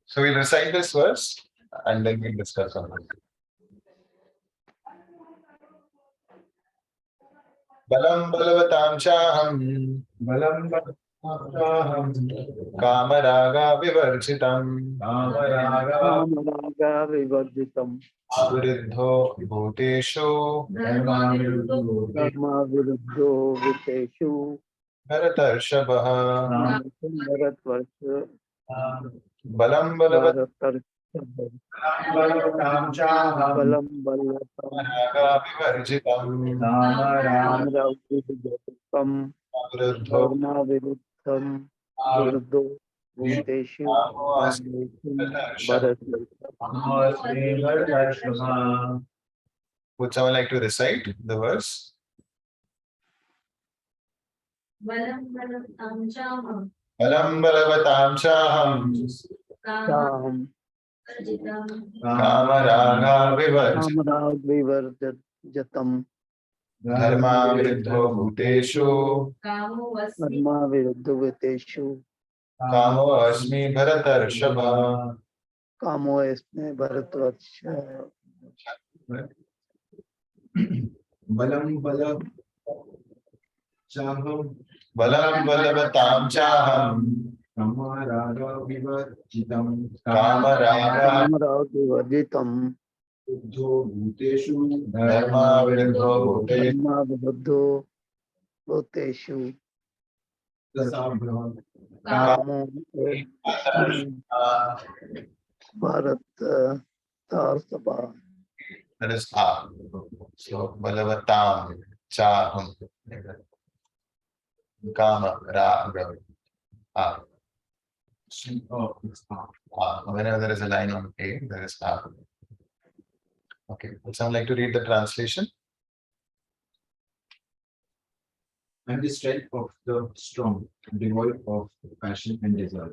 So we'll recite this verse and then we'll discuss on it. Balam balavatam chaham kamaraga vivarjitam avriddho bhuteshu bharatarshavaha balam balavatam kamaraga vivarjitam avriddho Would someone like to recite the verse? Balam balavatam chaham kamaraga vivarjitam dharma viruddho bhuteshu kamo asmi bharatarshava. Balam balavatam chaham kamaraga vivarjitam dharma viruddho bhuteshu that is A. So balavatam chaham kama raga A. Whenever there is a line on A, there is A. Okay. Would someone like to read the translation? And the strength of the strong, devoid of passion and desire.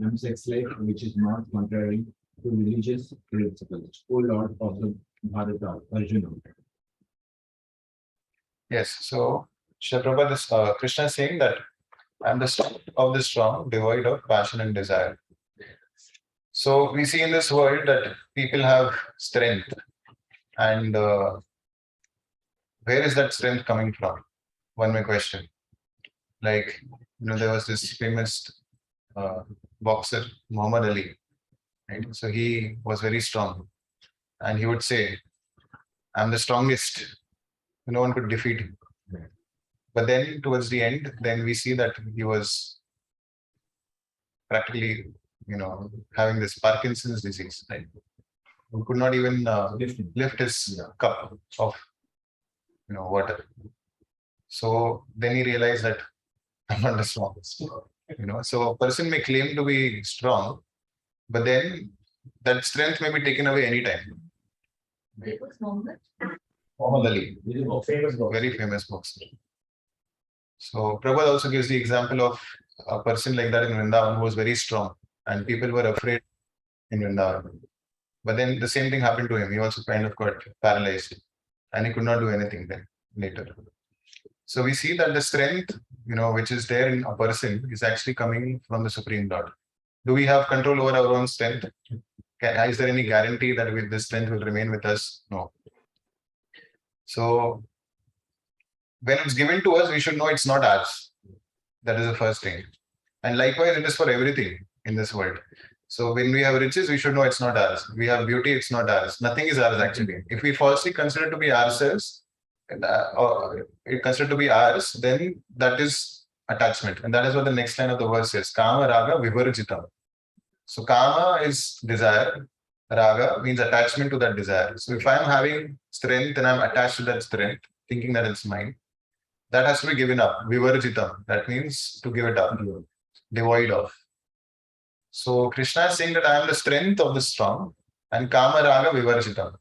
I am sex slave, which is not contrary to religious principles. O Lord of the Bhāratas, Arjuna. Yes. So, Srila Prabhupada, Krishna is saying that I am the strength of the strong, devoid of passion and desire. So, we see in this world that people have strength, and where is that strength coming from? One may question. Like, there was this famous boxer, Muhammad Ali. Right? So he was very strong. And he would say, I'm the strongest. No one could defeat him. But then towards the end, then we see that he was practically, having this Parkinson's disease. Right? He could not even lift his cup of, water. So then he realized that I'm not the strongest. So a person may claim to be strong, but then that strength may be taken away anytime. Muhammad Ali, very famous boxer. So Prabhupada also gives the example of a person like that in Vrindavan who was very strong, and people were afraid in Vrindavan. But then the same thing happened to him. He also kind of got paralyzed, and he could not do anything then later. So we see that the strength, which is there in a person is actually coming from the Supreme Lord. Do we have control over our own strength? Is there any guarantee that this strength will remain with us? No. So when it's given to us, we should know it's not ours. That is the first thing. And likewise, it is for everything in this world. So when we have riches, we should know it's not ours. We have beauty, it's not ours. Nothing is ours actually. If we falsely consider to be ourselves, or considered to be ours, then that is attachment. And that is what the next line of the verse says. Kama raga vivarjitam. So kama is desire. Raga means attachment to that desire. So if I'm having strength and I'm attached to that strength, thinking that it's mine, that has to be given up. Vivarjitam. That means to give it up. Devoid of. So Krishna is saying that I am the strength of the strong, and kama raga vivarjitam.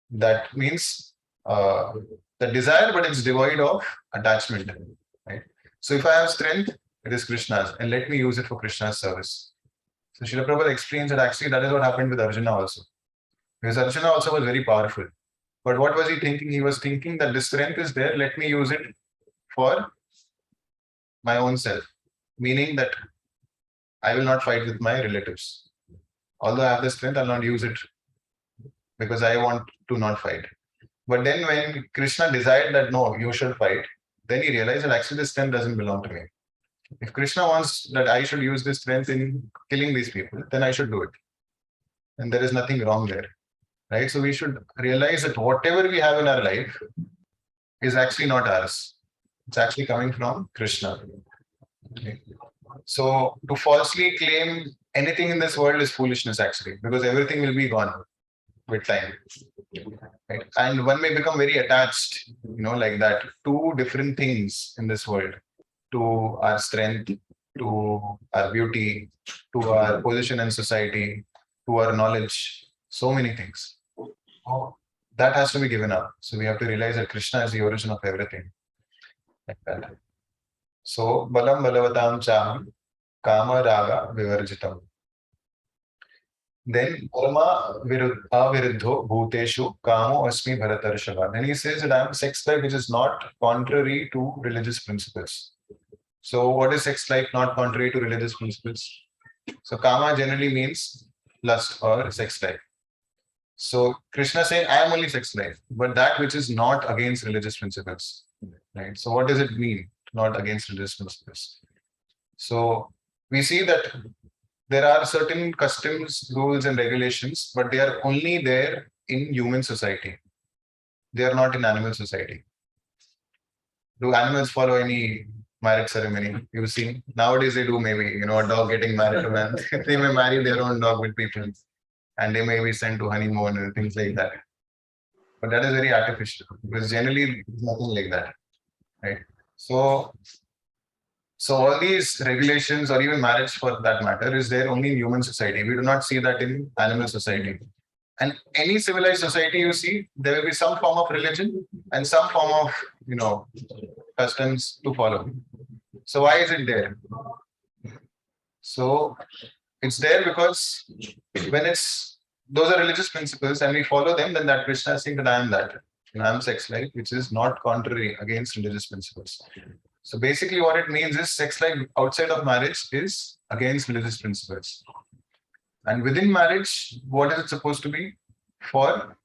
That means the desire, but it's devoid of attachment. Right? So if I have strength, it is Krishna's, and let me use it for Krishna's service. So Srila Prabhupada explains that actually that is what happened with Arjuna also. Because Arjuna also was very powerful. But what was he thinking? He was thinking that this strength is there, let me use it for my own self. Meaning that I will not fight with my relatives. Although I have the strength, I'll not use it because I want to not fight. But then when Krishna decided that no, you should fight, then he realized that actually this strength doesn't belong to me. If Krishna wants that I should use this strength in killing these people, then I should do it. And there is nothing wrong there. Right? So we should realize that whatever we have in our life is actually not ours. It's actually coming from Krishna. Okay. So to falsely claim anything in this world is foolishness actually, because everything will be gone with time. Right? And one may become very attached, like that, to different things in this world, to our strength, to our beauty, to our position in society, to our knowledge, so many things. That has to be given up. So we have to realize that Krishna is the origin of everything. Like that. So balam balavatam chaham kama raga vivarjitam. Then karma aviruddho bhuteshu kamo asmi bharatarshava. Then he says that I am sex life which is not contrary to religious principles. So what is sex life not contrary to religious principles? So kama generally means lust or sex life. So Krishna saying, I am only sex life, but that which is not against religious principles. Right. So what does it mean, not against religious principles? So we see that there are certain customs, rules, and regulations, but they are only there in human society. They are not in animal society. Do animals follow any marriage ceremony? You've seen nowadays they do, maybe, a dog getting married to man. They may marry their own dog with people, and they may be sent to honeymoon and things like that. But that is very artificial because generally it's nothing like that, right? So all these regulations or even marriage for that matter is there only in human society. We do not see that in animal society. And any civilized society you see, there will be some form of religion and some form of, customs to follow. So why is it there? So it's there because when those are religious principles and we follow them, then that Krishna is saying that I am that. I am sex life, which is not contrary against religious principles. So basically what it means is sex life outside of marriage is against religious principles. And within marriage, what is it supposed to be? For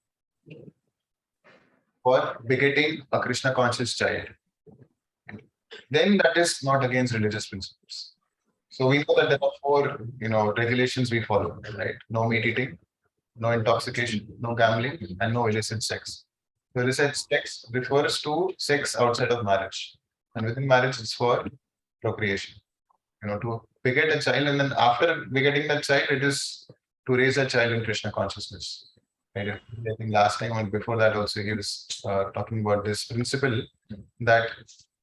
begetting a Krishna conscious child. Then that is not against religious principles. So we know that there are four, regulations we follow, right? No meat eating, no intoxication, no gambling, and no illicit sex. So illicit sex refers to sex outside of marriage. And within marriage, it's for procreation. To beget a child, and then after begetting that child, it is to raise a child in Krishna consciousness. Right? I think last time and before that also he was talking about this principle that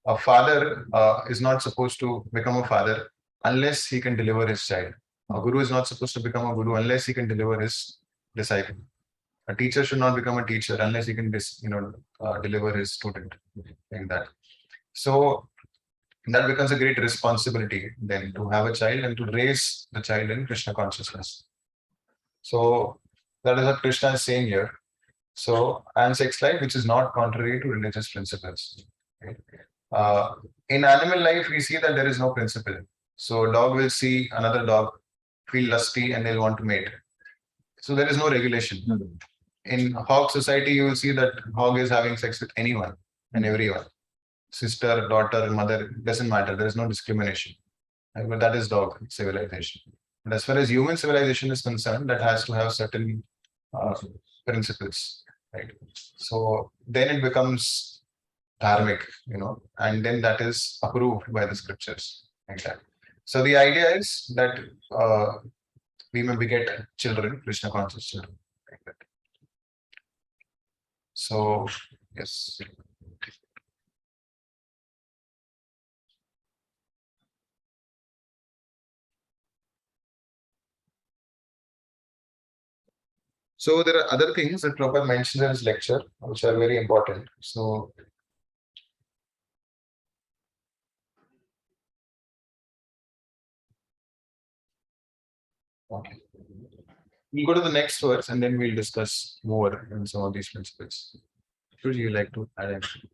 a father is not supposed to become a father unless he can deliver his child. A guru is not supposed to become a guru unless he can deliver his disciple. A teacher should not become a teacher unless he can, deliver his student. Like that. So that becomes a great responsibility then to have a child and to raise the child in Krishna consciousness. So that is what Krishna is saying here. So, and sex life, which is not contrary to religious principles. Right? In animal life, we see that there is no principle. So, a dog will see another dog, feel lusty, and they'll want to mate. So, there is no regulation. In hog society, you will see that hog is having sex with anyone and everyone. Sister, daughter, mother, doesn't matter. There is no discrimination. Right? But that is dog civilization. But as far as human civilization is concerned, that has to have certain principles. Right. So then it becomes dharmic, and then that is approved by the scriptures. Like that. So the idea is that we may beget children, Krishna conscious children. Like that. So, yes. So there are other things that Prabhupada mentioned in his lecture, which are very important. So okay. We'll go to the next verse and then we'll discuss more on some of these principles. Would you like to add anything?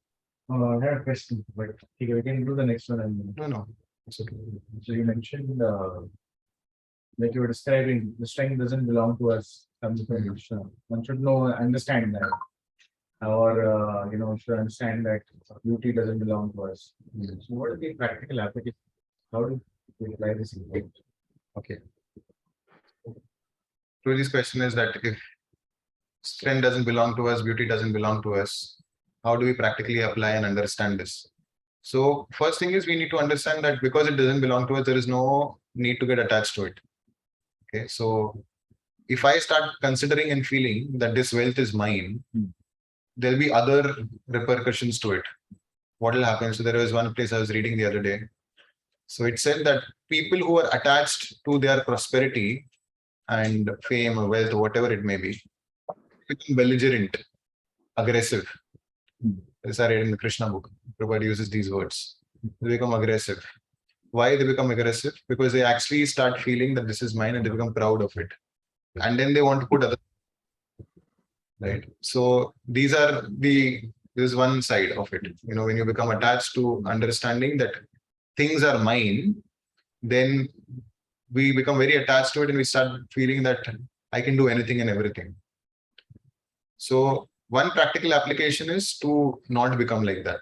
I have a question, but we can do the next one. No. It's okay. So you mentioned like you were describing, the strength doesn't belong to us, comes from Krishna. One should know, understand that. Or, should understand that beauty doesn't belong to us. So what is the practical application? How do we apply this? Okay. Truly's question is that if strength doesn't belong to us, beauty doesn't belong to us, how do we practically apply and understand this? So first thing is we need to understand that because it doesn't belong to us, there is no need to get attached to it. Okay, so if I start considering and feeling that this wealth is mine, there'll be other repercussions to it. What will happen? So there was one place I was reading the other day. So it said that people who are attached to their prosperity and fame or wealth or whatever it may be, become belligerent, aggressive. This I read in the Krishna book. Prabhupada uses these words. They become aggressive. Why they become aggressive? Because they actually start feeling that this is mine and they become proud of it. And then they want to put other, right? So these are this is one side of it. When you become attached to understanding that things are mine, then we become very attached to it and we start feeling that I can do anything and everything. So one practical application is to not become like that,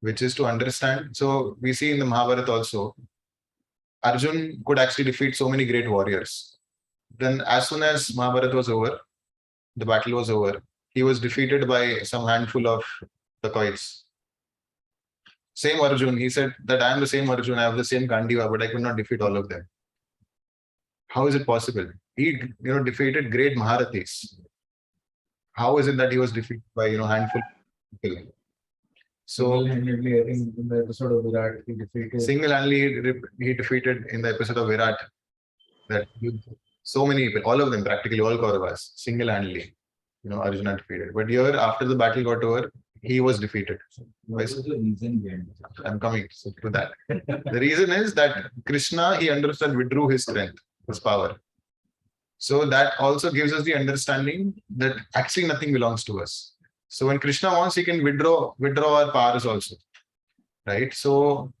which is to understand. So we see in the Bhāratas also, Arjuna could actually defeat so many great warriors. Then as soon as Mahabharata was over, the battle was over, he was defeated by some handful of dacoits. Same Arjuna, he said that I am the same Arjuna, I have the same Gandiva, but I could not defeat all of them. How is it possible? He defeated great Maharathis. How is it that he was defeated by handful of people? So Single-handedly, I think in the episode of Virat, he defeated. Single-handedly, he defeated in the episode of Virat that so many people, all of them, practically all Kauravas, single-handedly, Arjuna defeated. But here, after the battle got over, he was defeated. What was the reason behind it? I'm coming to that. The reason is that Krishna, he understood, withdrew his strength, his power. So that also gives us the understanding that actually nothing belongs to us. So when Krishna wants, he can withdraw our powers also, right? So,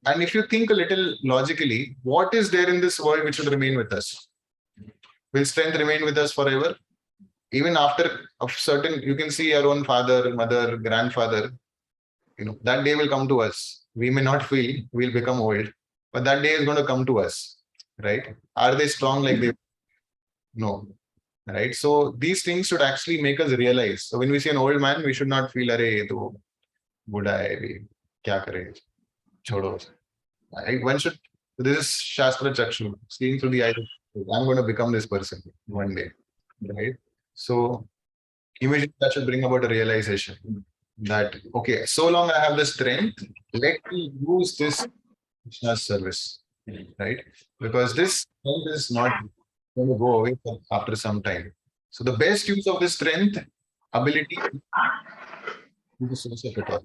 and if you think a little logically, what is there in this world which will remain with us? Will strength remain with us forever? Even after a certain, you can see our own father, mother, grandfather, that day will come to us. We may not feel, we'll become old, but that day is going to come to us, right? Are they strong like they? No. Right. So these things should actually make us realize. So when we see an old man, we should not feel, "Arey, to Buddha hai, kya kare? Chodo." One should. This is Shastra Chakshu, seeing through the eyes. I'm going to become this person one day, right? So immediately that should bring about a realization that okay, so long I have the strength, let me use this Krishna's service, right? Because this strength is not going to go away after some time. So the best use of the strength, ability, is the source of it all.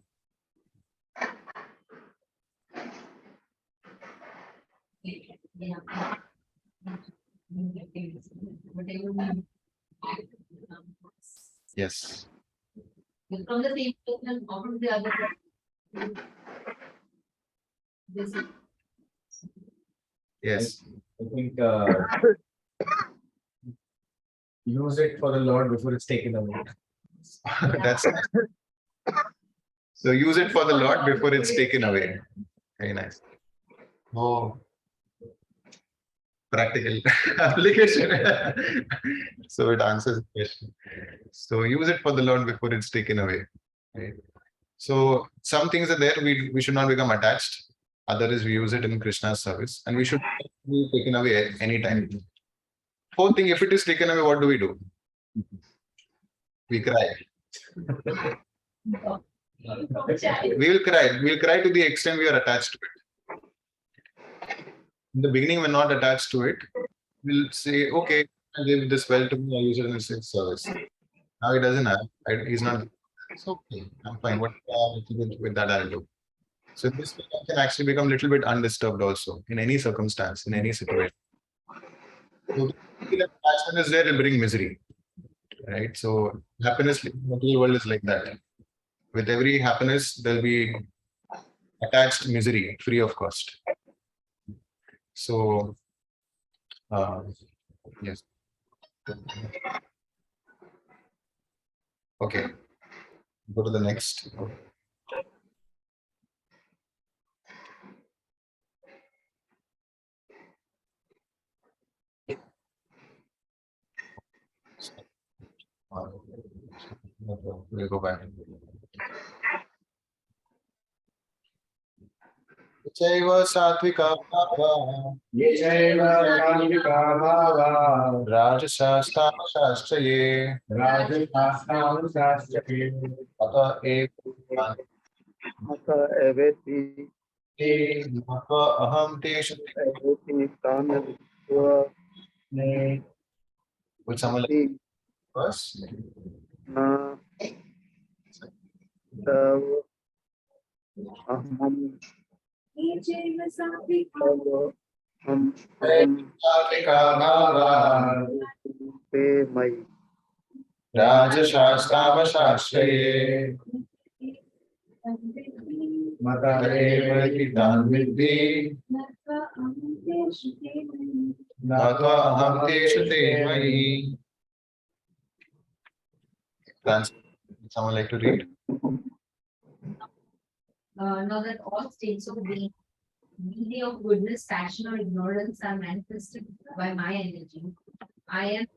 Yes. From the same person, how from the other person. This is Yes. I think use it for the Lord before it's taken away. That's so use it for the Lord before it's taken away. Very nice. Oh, practical application. So it answers the question. So use it for the Lord before it's taken away. Right? So some things are there we should not become attached. Others we use it in Krishna's service, and we should be taken away at any time. Fourth thing, if it is taken away, what do? We cry. We will cry. We will cry to the extent we are attached to it. In the beginning, we're not attached to it. We'll say, okay, I give this well to me, I use it in his service. Now he doesn't have, he's not, it's okay, I'm fine. What with that I'll do. So this way I can actually become a little bit undisturbed also in any circumstance, in any situation. So the attachment is there, it'll bring misery. Right? So happiness in the material world is like that. With every happiness, there'll be attached misery, free of cost. So Yes. Okay. Go to the next. We'll go back. Chaiva satvika bhava, rajasasta shastraye, ata eva Maka eveti maka aham teshu. eveti tanatva Would someone like ti first? na tav aham tav ham Satvika bhava, te mai rajasastava shastraye, mata eva hitam vidhi, natva aham teshu te mahi. Someone like to read? Now that all states of being, be they of goodness, passion, or ignorance, are manifested by my energy. I am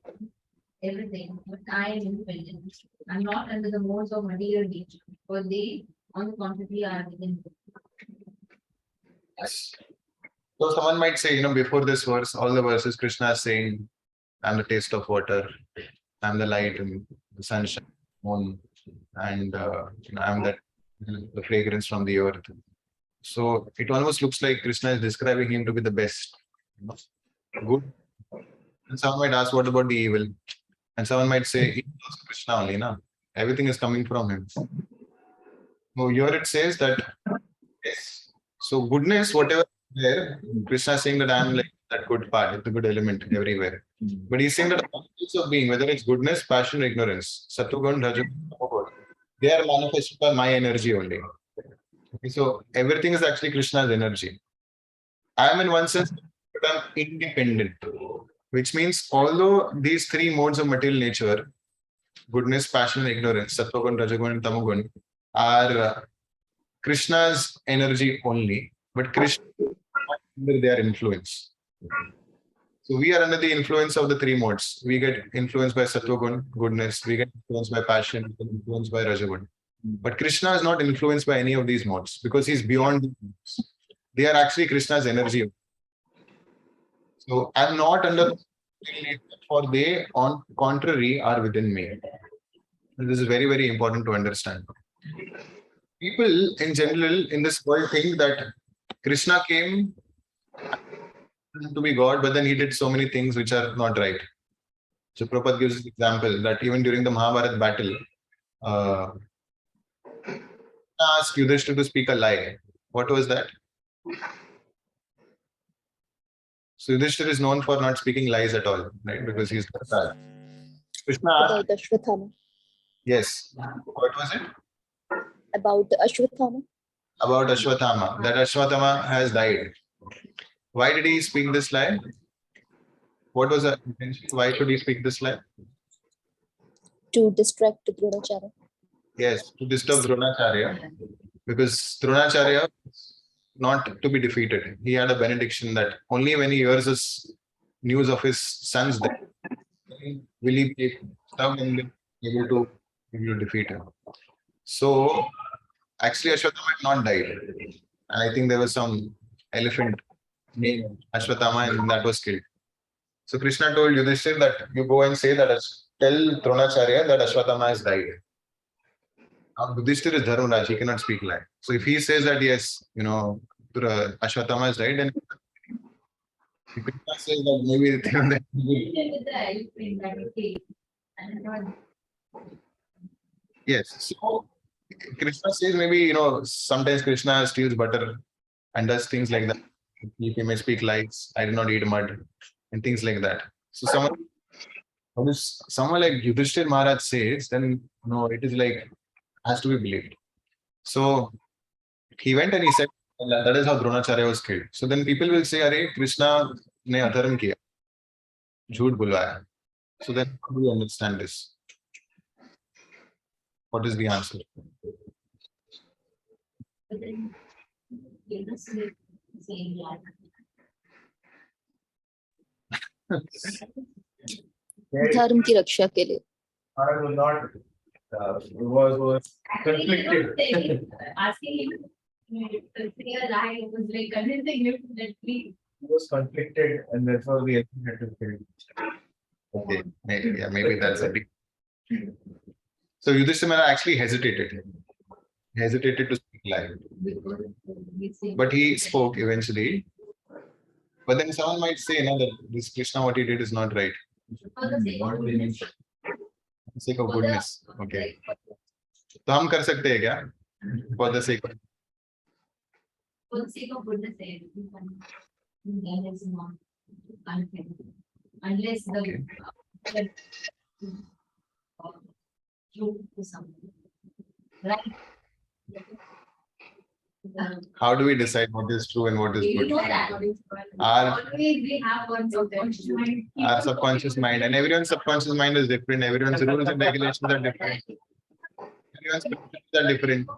everything, but I am independent. I'm not under the modes of material nature, for they, on the contrary, are within me. Yes. So someone might say, before this verse, all the verses Krishna is saying, I'm the taste of water, I'm the light and the sunshine, moon, and I'm the fragrance from the earth. So it almost looks like Krishna is describing him to be the best, good. And someone might ask, what about the evil? And someone might say, it was Krishna only, na? Everything is coming from him. So here it says that, yes. So goodness, whatever is there, Krishna is saying that I'm like that good part, the good element everywhere. But he's saying that all states of being, whether it's goodness, passion, or ignorance, Sattvagun, Rajagun, Tamogun, they are manifested by my energy only. Okay, so everything is actually Krishna's energy. I am in one sense, but I'm independent, which means although these three modes of material nature, goodness, passion, and ignorance, Sattvagun, Rajagun, and Tamogun, are Krishna's energy only, but Krishna is not under their influence. So we are under the influence of the three modes. We get influenced by Sattvagun, goodness. We get influenced by passion, we get influenced by Rajagun. But Krishna is not influenced by any of these modes because he's beyond these modes. They are actually Krishna's energy. So I'm not under the for they, on contrary, are within me. This is very, very important to understand. People in general in this world think that Krishna came to be God, but then he did so many things which are not right. So Prabhupada gives an example that even during the Mahabharata battle, asked Yudhishthira to speak a lie. What was that? So Yudhishthira is known for not speaking lies at all, right? Because he's bad. Krishna asked, About Ashwatthama. yes. What was it? About the Ashwatthama. About Ashwatthama. That Ashwatthama has died. Why did he speak this lie? What was the intention? Why should he speak this lie? To distract Dronacharya. Yes, to disturb Dronacharya. Because Dronacharya not to be defeated. He had a benediction that only when he hears this news of his son's death will he be able to defeat him. So actually Ashwatthama had not died. And I think there was some elephant named Ashwatthama and that was killed. So Krishna told Yudhishthira that you go and say that tell Dronacharya that Ashwatthama has died. Now Yudhishthira is Dharmaraj, he cannot speak lie. So if he says that yes, Ashwatthama has died, then if Krishna says that maybe yes. So Krishna says maybe sometimes Krishna steals butter and does things like that. He may speak lies. I did not eat mud and things like that. So someone like Yudhishthira Maharaj says, then it is like has to be believed. So he went and he said that is how Dronacharya was killed. So then people will say, "Arey, Krishna ne adharm kiya." झूठ बुलवाया. So then how do we understand this? What is the answer? But then, saying that. धर्म की रक्षा के लिए. I was not was Actually, you know, conflicted. asking him to say a lie was like convincing him that we He was conflicted, and therefore the other had to kill him. Okay, maybe that's a big. So Yudhishthira actually hesitated. Hesitated to speak lie. But he spoke eventually. But then someone might say, no, that this Krishna, what he did is not right. for the sake of goodness. For the sake of goodness. Okay. तो हम कर सकते हैं क्या? For the sake of. For the sake of goodness, that is not unfair. Unless the truth is something. Right? How do we decide what is true and what is You good? know that. Our Always we have one subconscious mind. our subconscious mind, and everyone's subconscious mind is different. Everyone's rules and regulations are different. Everyone's preferences are different.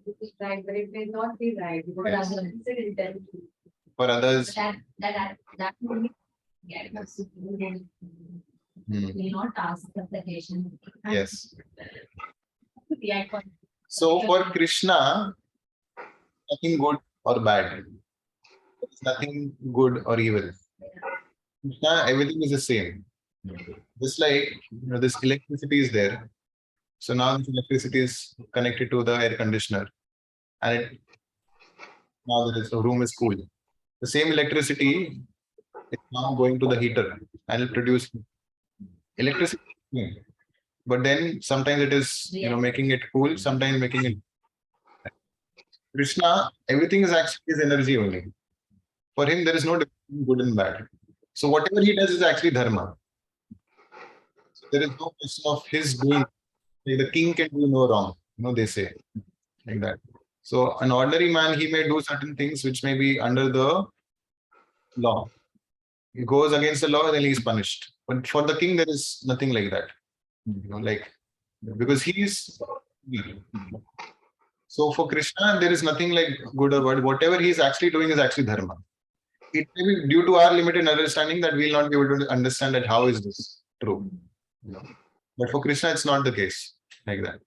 This is right, but it may not be right. Because Yes. others consider it that. For others, That will be. Yeah, may not ask the question. yes. Yeah. So for Krishna, nothing good or bad. There's nothing good or evil. Krishna, everything is the same. Just like this electricity is there. So now this electricity is connected to the air conditioner, and now the room is cool. The same electricity is now going to the heater and it produce electricity. But then sometimes it is making it cool, sometimes making it. Krishna, everything is actually his energy only. For him, there is no difference between good and bad. So whatever he does is actually dharma. So there is no question of his doing. Like the king can do no wrong. They say like that. So an ordinary man, he may do certain things which may be under the law. He goes against the law, then he is punished. But for the king, there is nothing like that. Because he is. So for Krishna, there is nothing like good or bad. Whatever he is actually doing is actually dharma. It may be due to our limited understanding that we will not be able to understand that how is this true. But for Krishna, it's not the case like that.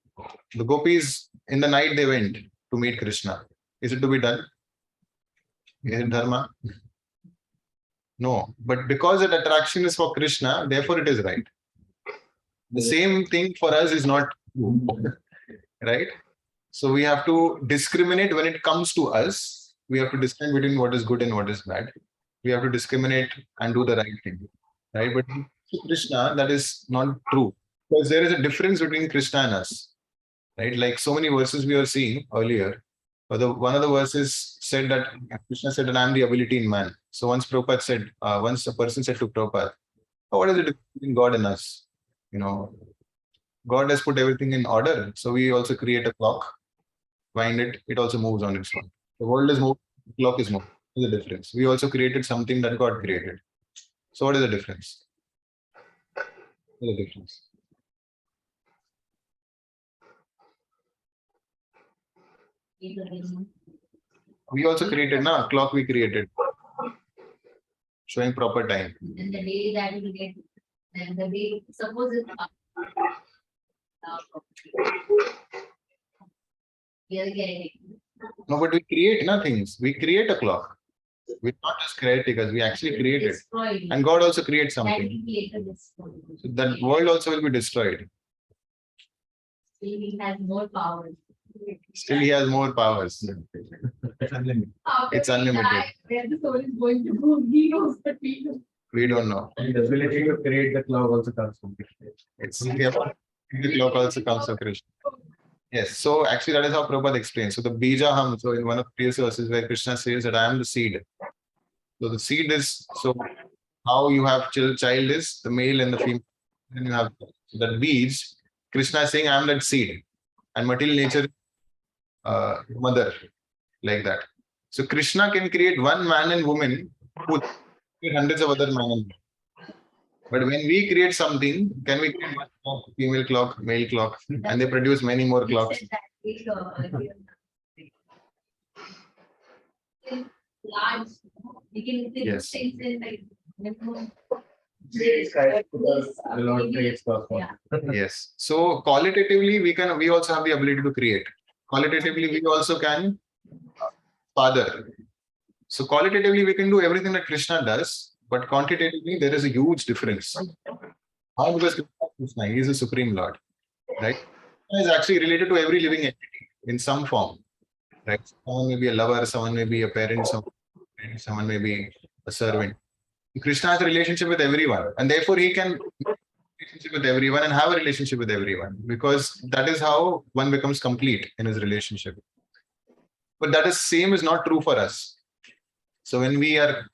The gopis, in the night, they went to meet Krishna. Is it to be done? Is it dharma? No. But because that attraction is for Krishna, therefore it is right. The same thing for us is not true. Right? So we have to discriminate when it comes to us. We have to discriminate between what is good and what is bad. We have to discriminate and do the right thing. Right? But to Krishna, that is not true. Because there is a difference between Krishna and us. Right? Like so many verses we were seeing earlier. One of the verses said that Krishna said that I am the ability in man. So once Prabhupada said, once a person said to Prabhupada, oh, what is the difference between God and us? God has put everything in order. So we also create a clock, wind it, it also moves on its own. The world is moving, the clock is moving. What is the difference? We also created something that God created. So what is the difference? What is the difference? We also created a clock we created. Showing proper time. And the day that we get, then the day, suppose it's no, but we create things. We create a clock. We're not just caretakers, we actually create it. And God also creates something. So that world also will be destroyed. Still he has more power. Still he has more powers. It's unlimited. Where the soul is going to go, he knows, but we don't know. And the ability to create the clock also comes from Krishna. The clock also comes from Krishna. Yes, so actually that is how Prabhupada explains. So the Bijaham, so in one of the previous verses where Krishna says that I am the seed. So the seed is, so how you have child is the male and the female. Then you have that beads. Krishna is saying I am that seed. And material nature, mother, like that. So Krishna can create one man and woman who create hundreds of other man and woman. But when we create something, can we create one clock, female clock, male clock, and they produce many more He clocks? said that big, earlier. Large, we can do Yes. things in like, The Lord creates cosmos. yeah. Yes. So qualitatively, we also have the ability to create. Qualitatively, we also can father. So qualitatively, we can do everything that Krishna does, but quantitatively, there is a huge difference. How? Because Krishna, he is the supreme Lord, right? Krishna is actually related to every living entity in some form, right? Someone may be a lover, someone may be a parent, someone may be a servant. Krishna has a relationship with everyone, and therefore he can relationship with everyone and have a relationship with everyone, because that is how one becomes complete in his relationship. But that is same is not true for us. So when we are,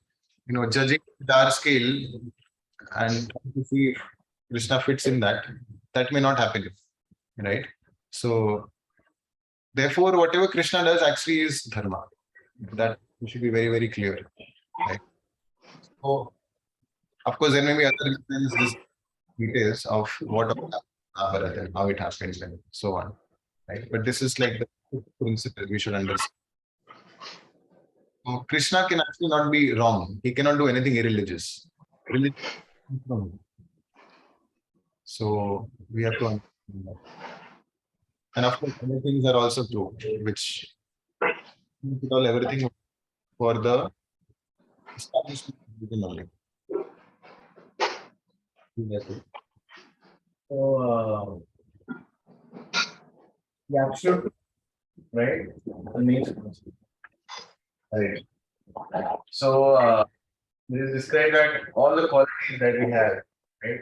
judging with our scale and trying to see if Krishna fits in that, that may not happen, right? So therefore, whatever Krishna does actually is dharma. That we should be very, very clear, right? So of course, there may be other details of what Bhāratas and how it happens and so on, right? But this is like the principle we should understand. So Krishna can actually not be wrong. He cannot do anything irreligious. Religion is wrong. So we have to understand that. And of course, other things are also true, which put all everything for the establishment of religion only. So, the absolute, right? The nature. Right. So, it is described that all the qualities that we have, right?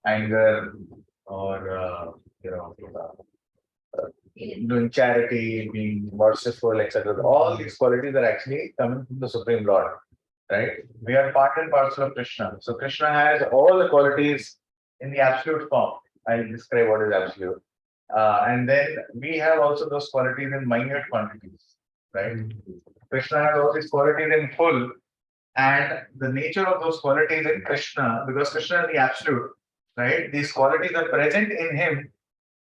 Anger or, doing charity, being merciful, etc. All these qualities are actually coming from the Supreme Lord, right? We are part and parcel of Krishna. So Krishna has all the qualities in the absolute form. I'll describe what is absolute. And then we have also those qualities in minute quantities, right? Krishna has all these qualities in full, and the nature of those qualities in Krishna, because Krishna is the absolute, right? These qualities are present in him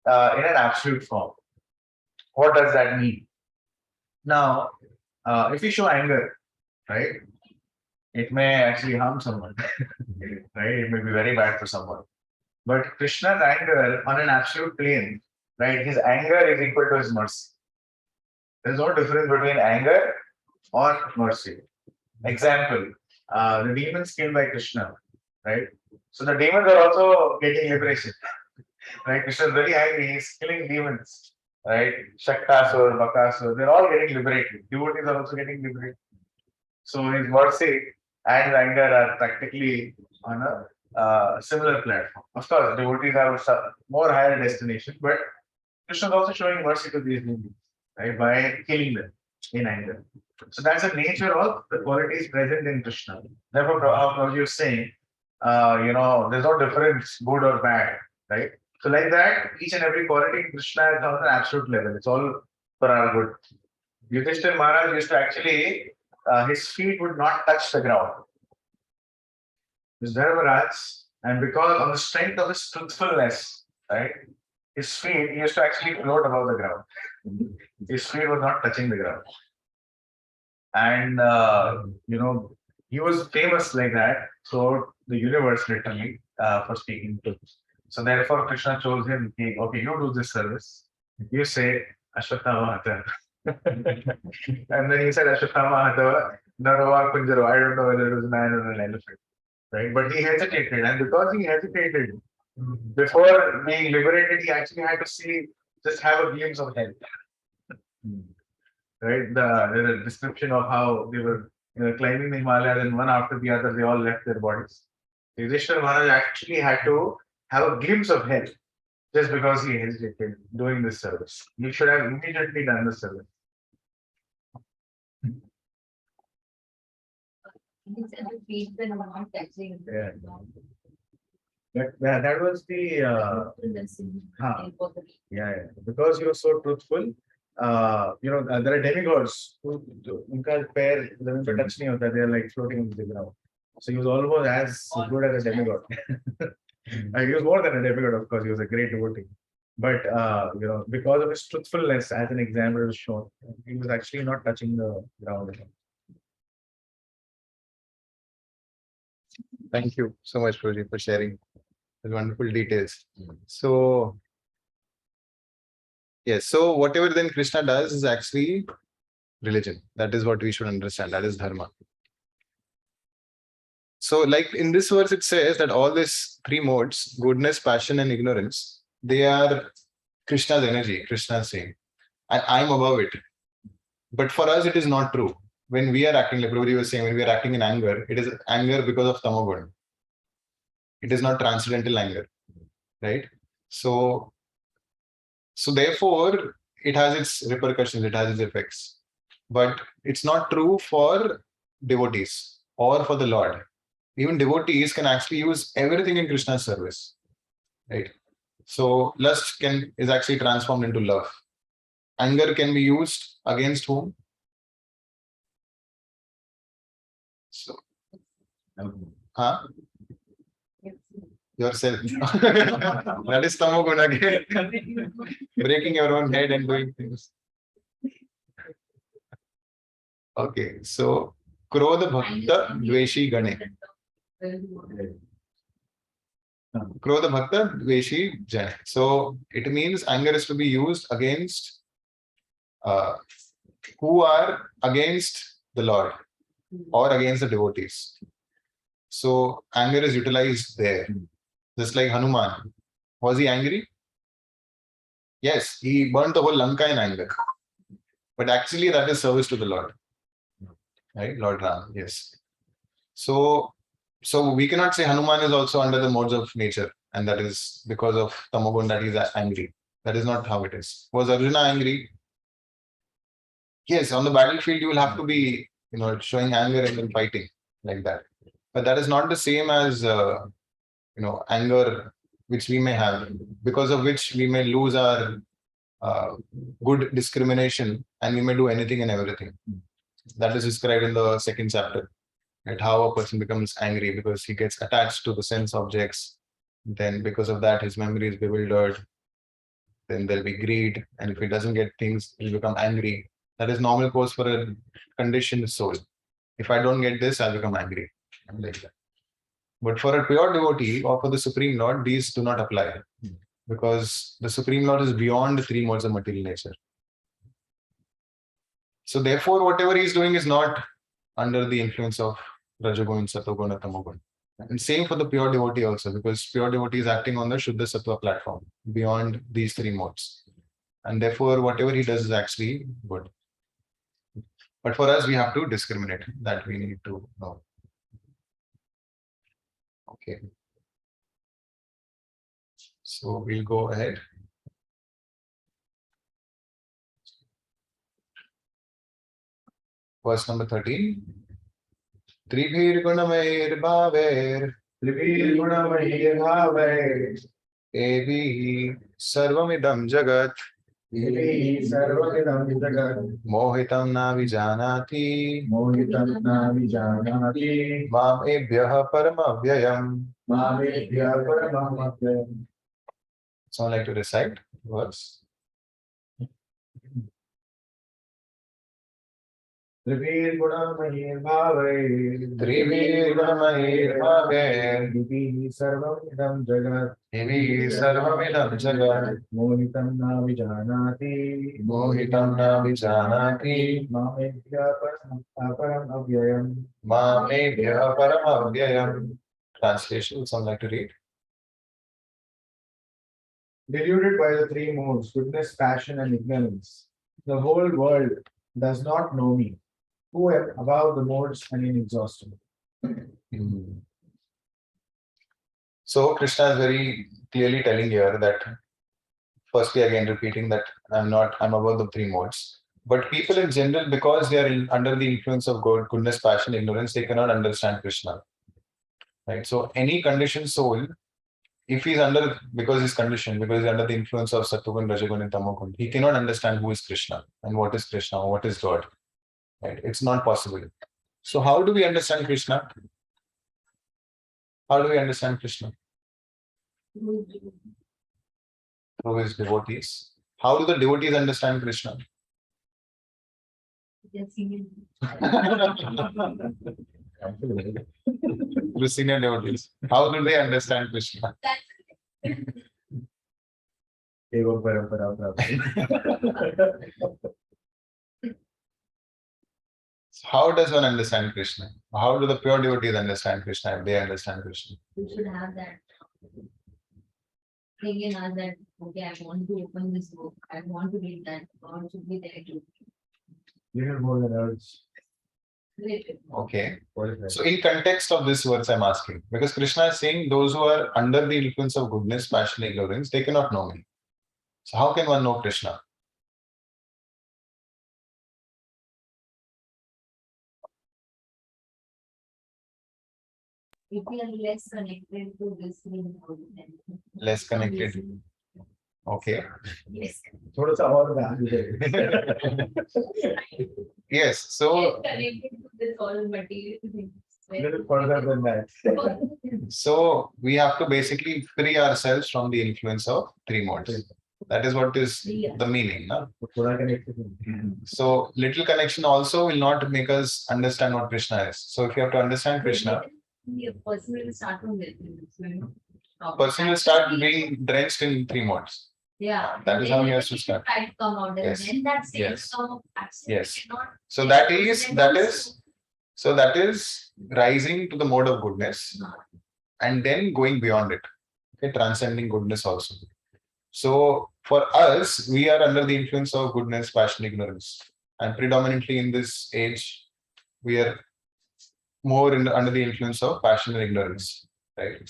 in an absolute form. What does that mean? Now, if you show anger, right, it may actually harm someone, right? It may be very bad for someone. But Krishna's anger on an absolute plane, right? His anger is equal to his mercy. There's no difference between anger or mercy. Example, the demons killed by Krishna, right? So the demons are also getting liberation, right? Krishna is very angry, he's killing demons, right? Shaktasur, Bakasur, they're all getting liberated. Devotees are also getting liberated. So his mercy and his anger are practically on a similar platform. Of course, devotees have a more higher destination, but Krishna is also showing mercy to these demons, right? By killing them in anger. So that's the nature of the qualities present in Krishna. Therefore, how Prabhuji is saying, there's no difference, good or bad, right? So like that, each and every quality in Krishna is on an absolute level. It's all for our good. Yudhishthira Maharaj used to actually, his feet would not touch the ground. His Dharmaraj, and because on the strength of his truthfulness, right, his feet, he used to actually float above the ground. His feet were not touching the ground. And, he was famous like that throughout the universe, literally, for speaking truth. So therefore, Krishna chose him, okay, you do this service. You say, Ashwatthama Hatha. And then he said, Ashwatthama Hatha, Narava Kunjaro. I don't know whether it was a man or an elephant, right? But he hesitated. And because he hesitated, before being liberated, he actually had to just have a glimpse of hell. Right? The description of how they were climbing the Himalayas, and one after the other, they all left their bodies. Yudhishthira Maharaj actually had to have a glimpse of hell just because he hesitated doing this service. He should have immediately done the service. He said the feet were not touching. Yeah. That was the In the scene, in both the feet. yeah, because he was so truthful, there are demigods who उनका पैर जमीन पे touch नहीं होता, they are like floating in the ground. So he was almost as good as a demigod. He was more than a demigod, of course. He was a great devotee. But because of his truthfulness, as an example was shown, he was actually not touching the ground. Thank you so much, Prabhuji, for sharing the wonderful details. So, yes, so whatever then Krishna does is actually religion. That is what we should understand. That is dharma. So, like in this verse, it says that all these three modes, goodness, passion, and ignorance, they are Krishna's energy, Krishna's saying, and I'm above it. But for us, it is not true. When we are acting, like Prabhuji was saying, when we are acting in anger, it is anger because of tamagun. It is not transcendental anger, right? So therefore, it has its repercussions, it has its effects. But it's not true for devotees or for the Lord. Even devotees can actually use everything in Krishna's service, right? So lust is actually transformed into love. Anger can be used against whom? So, yourself. That is tamoguna again. Breaking your own head and doing things. Okay, so Krodha Bhakta Dveshi Gane. Krodha Bhakta Dveshi Jane. So it means anger is to be used against who are against the Lord or against the devotees. So anger is utilized there. Just like Hanuman. Was he angry? Yes, he burnt the whole Lanka in anger. But actually that is service to the Lord. Right? Lord Ram, yes. So we cannot say Hanuman is also under the modes of nature, and that is because of Tamagun that he is angry. That is not how it is. Was Arjuna angry? Yes, on the battlefield you will have to be, showing anger and then fighting like that. But that is not the same as anger which we may have, because of which we may lose our good discrimination and we may do anything and everything. That is described in the second chapter, at how a person becomes angry because he gets attached to the sense objects. Then because of that, his memory is bewildered. Then there'll be greed. And if he doesn't get things, he'll become angry. That is normal course for a conditioned soul. If I don't get this, I'll become angry. Like that. But for a pure devotee or for the Supreme Lord, these do not apply. Because the Supreme Lord is beyond the three modes of material nature. So therefore, whatever he is doing is not under the influence of Rajagun, Satogun, or Tamogun. And same for the pure devotee also, because pure devotee is acting on the Shuddha Sattva platform, beyond these three modes. And therefore, whatever he does is actually good. But for us, we have to discriminate. That we need to know. Okay. So we'll go ahead. Verse number 13. Tribhir bhaver evi sarvamidam jagat mohitam na vijanati mam ebhyah paramavyayam. So I like to recite verse. Trivir Gunamahir Bhave Divi Sarvamidam Jagat Mohitam na vijanati Mamebhya Param Avyayam. Translation, would someone like to read? Deluded by the three modes, goodness, passion, and ignorance, the whole world does not know me, who am above the modes and inexhaustible. So Krishna is very clearly telling here that, firstly again repeating that I'm above the three modes. But people in general, because they are under the influence of goodness, passion, ignorance, they cannot understand Krishna. Right? So any conditioned soul if he's under, because he's conditioned, because he's under the influence of Sattvagun, Rajagun, and Tamagun, he cannot understand who is Krishna and what is Krishna, or what is God. Right? It's not possible. So how do we understand Krishna? How do we understand Krishna? Through his devotees. How do the devotees understand Krishna? The senior devotees. How do they understand Krishna? Evam parampara prapti. How does one understand Krishna? How do the pure devotees understand Krishna if they understand Krishna? We should have that thing in us that, okay, I want to open this book, I want to read that, God should be there too. You have more than urge. Related. Okay. What is that? So in context of this verse, I'm asking, because Krishna is saying those who are under the influence of goodness, passion, ignorance, they cannot know me. So how can one know Krishna? If we are less connected to this thing, Less connected. Okay. yes. थोड़ा सा और ध्यान दीजिए. Yes. So Connected to this all material things. Little further than that. So we have to basically free ourselves from the influence of three modes. That is what is the meaning. No? थोड़ा connected. So little connection also will not make us understand what Krishna is. So if you have to understand Krishna, A person will start from there. person will start being drenched in three modes. Yeah. That is how he has to start. Try to come out and Yes. then that stage Yes. come up. Absolutely Yes. not. So that is rising to the mode of goodness and then going beyond it. Okay, transcending goodness also. So for us, we are under the influence of goodness, passion, ignorance. And predominantly in this age, we are more under the influence of passion and ignorance. Right.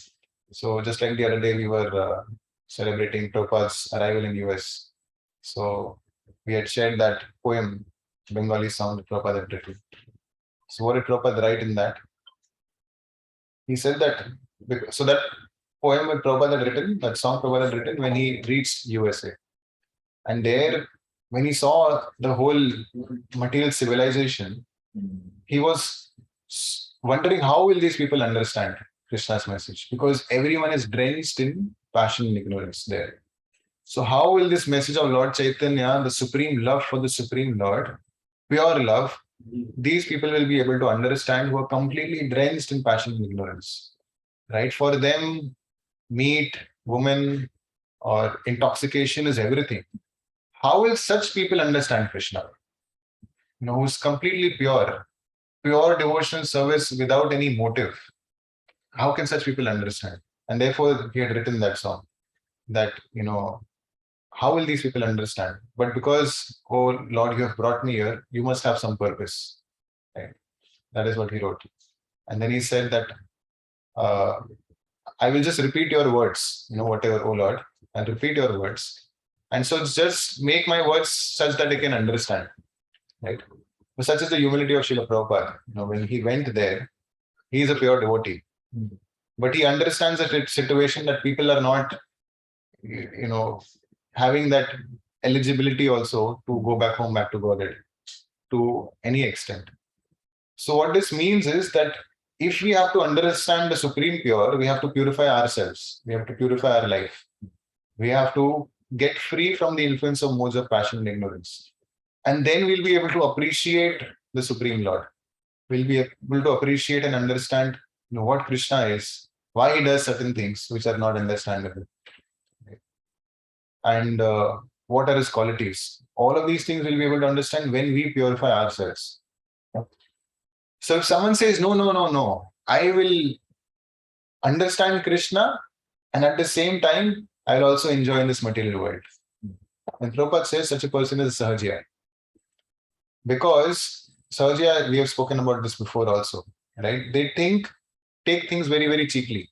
So just like the other day, we were celebrating Prabhupada's arrival in US. So we had shared that poem, Bengali song that Prabhupada had written. So what did Prabhupada write in that? He said that, so that poem that Prabhupada had written, that song Prabhupada had written when he reached USA. And there, when he saw the whole material civilization, he was wondering how will these people understand Krishna's message? Because everyone is drenched in passion and ignorance there. So how will this message of Lord Chaitanya, the supreme love for the Supreme Lord, pure love, these people will be able to understand who are completely drenched in passion and ignorance. Right? For them, meat, woman, or intoxication is everything. How will such people understand Krishna? Who's completely pure devotional service without any motive. How can such people understand? And therefore, he had written that song that, how will these people understand? But because, oh Lord, you have brought me here, you must have some purpose. Right? That is what he wrote. And then he said that, I will just repeat your words, whatever, oh Lord, I'll repeat your words. And so just make my words such that I can understand. Right? But such is the humility of Srila Prabhupada. When he went there, he is a pure devotee. But he understands the situation that people are not, having that eligibility also to go back home, back to Godhead to any extent. So what this means is that if we have to understand the Supreme Pure, we have to purify ourselves. We have to purify our life. We have to get free from the influence of modes of passion and ignorance. And then we'll be able to appreciate the Supreme Lord. We'll be able to appreciate and understand what Krishna is, why he does certain things which are not understandable. And what are his qualities. All of these things we'll be able to understand when we purify ourselves. So if someone says, no, I will understand Krishna and at the same time, I'll also enjoy in this material world. And Prabhupada says such a person is a Sahajya. Because Sahajya, we have spoken about this before also, right? They take things very, very cheaply.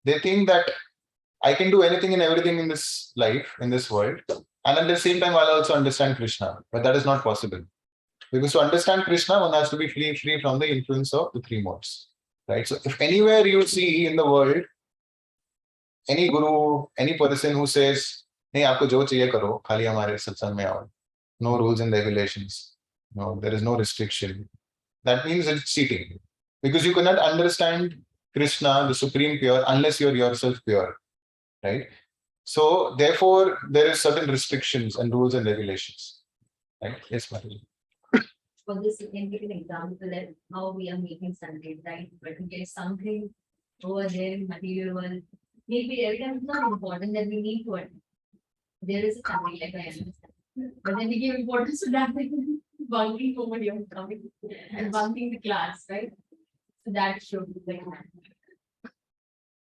They think that I can do anything and everything in this life, in this world, and at the same time, I'll also understand Krishna. But that is not possible. Because to understand Krishna, one has to be free from the influence of the three modes. Right? So if anywhere you see in the world any guru, any person who says, "Nahi, aapko jo chahiye karo, khali hamare satsang mein aao." No rules and regulations. No, there is no restriction. That means it's cheating. Because you cannot understand Krishna, the Supreme Pure, unless you're yourself pure. Right? So therefore, there is certain restrictions and rules and regulations. Right? Yes, Mataji. For this, you can give an example of how we are making Sunday, right? But we get something over there in material world. Maybe every time it's not important that we need to attend. There is a Sunday, like I understand. But then we give importance to that, like bunking over your coming and bunking the class, right? So that should be like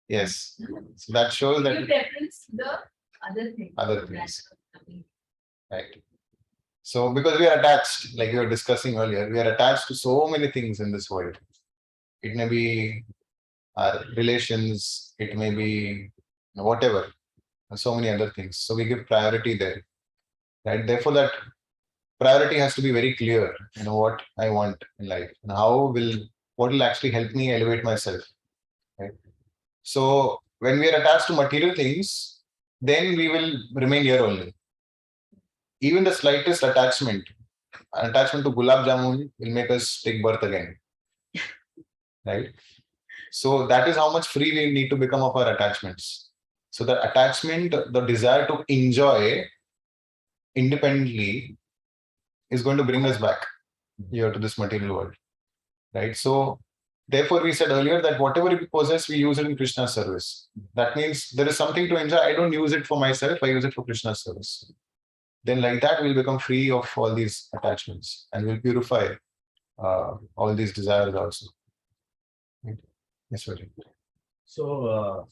Yes. So that shows that give preference to the other thing. Other things. Right. So because we are attached, like we were discussing earlier, we are attached to so many things in this world. It may be our relations, it may be whatever, so many other things. So we give priority there. Right. Therefore, that priority has to be very clear, what I want in life and what will actually help me elevate myself. Right. So when we are attached to material things, then we will remain here only. Even the slightest attachment to gulab jamun will make us take birth again. Right? So that is how much free we need to become of our attachments. So the attachment, the desire to enjoy independently is going to bring us back here to this material world. Right? So therefore we said earlier that whatever we possess, we use it in Krishna's service. That means there is something to enjoy. I don't use it for myself, I use it for Krishna's service. Then like that, we'll become free of all these attachments and we'll purify all these desires also. Right? Yes, Vijay. So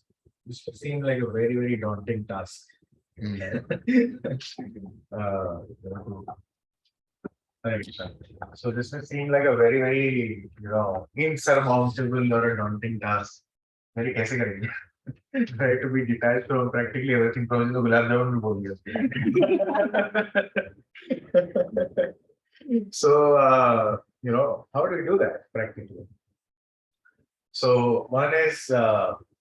this would seem like a very, very daunting task. Uh, right. So this would seem like a very, very, insurmountable or a daunting task. Very कैसे करेंगे? Try to be detached from practically everything from the gulab jamun bol diya. So how do we do that practically? So one is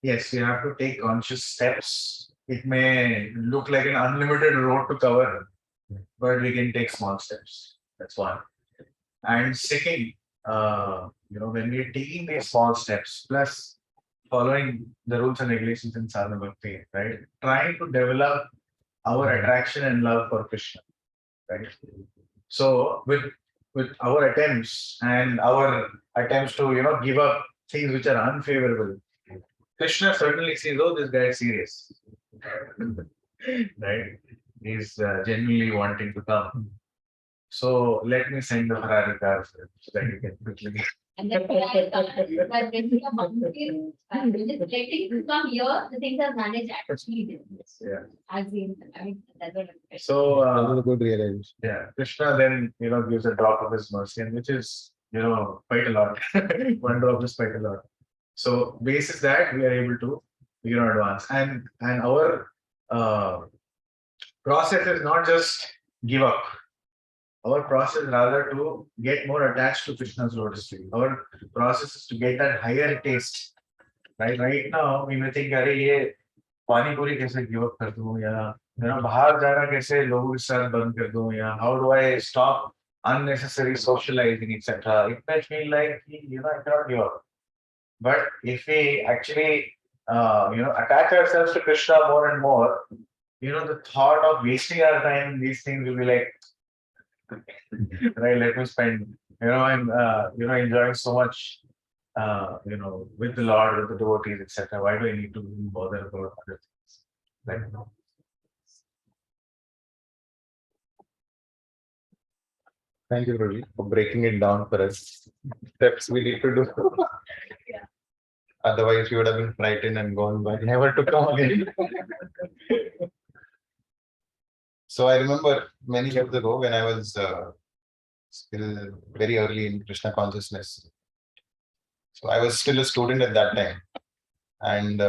yes, you have to take conscious steps. It may look like an unlimited road to cover, but we can take small steps. That's one. And second, when we're taking these small steps, plus following the rules and regulations in sadhana bhakti, right? Trying to develop our attraction and love for Krishna, right? So with our attempts and our attempts to give up things which are unfavorable, Krishna certainly sees, oh, this guy is serious, right? He's genuinely wanting to come. So let me send the Ferrari car so that you can quickly. And then when we are bunking, just letting to come here, the things are managed actually. Yeah. As in, that's what I'm saying. So That was a good realization. yeah, Krishna then gives a drop of his mercy, and which is quite a lot. One drop is quite a lot. So basis that we are able to advance, and our process is not just give up. Our process rather to get more attached to Krishna's lotus feet. Our process is to get that higher taste. Right now we may think, अरे ये पानी पूरी कैसे give up कर दूं या बाहर जाना कैसे लोगों के साथ बंद कर दूं या how do I stop unnecessary socializing etc. It may feel like I cannot give up. But if we actually attach ourselves to Krishna more and more, the thought of wasting our time in these things will be like, right, let me spend, I'm enjoying so much, with the Lord, with the devotees, etc. Why do I need to bother about other things? Right? Thank you, Ravi, for breaking it down for us. Steps we need to do. Otherwise, you would have been frightened and gone back, never to come again. So I remember many years ago when I was still very early in Krishna consciousness. So I was still a student at that time. And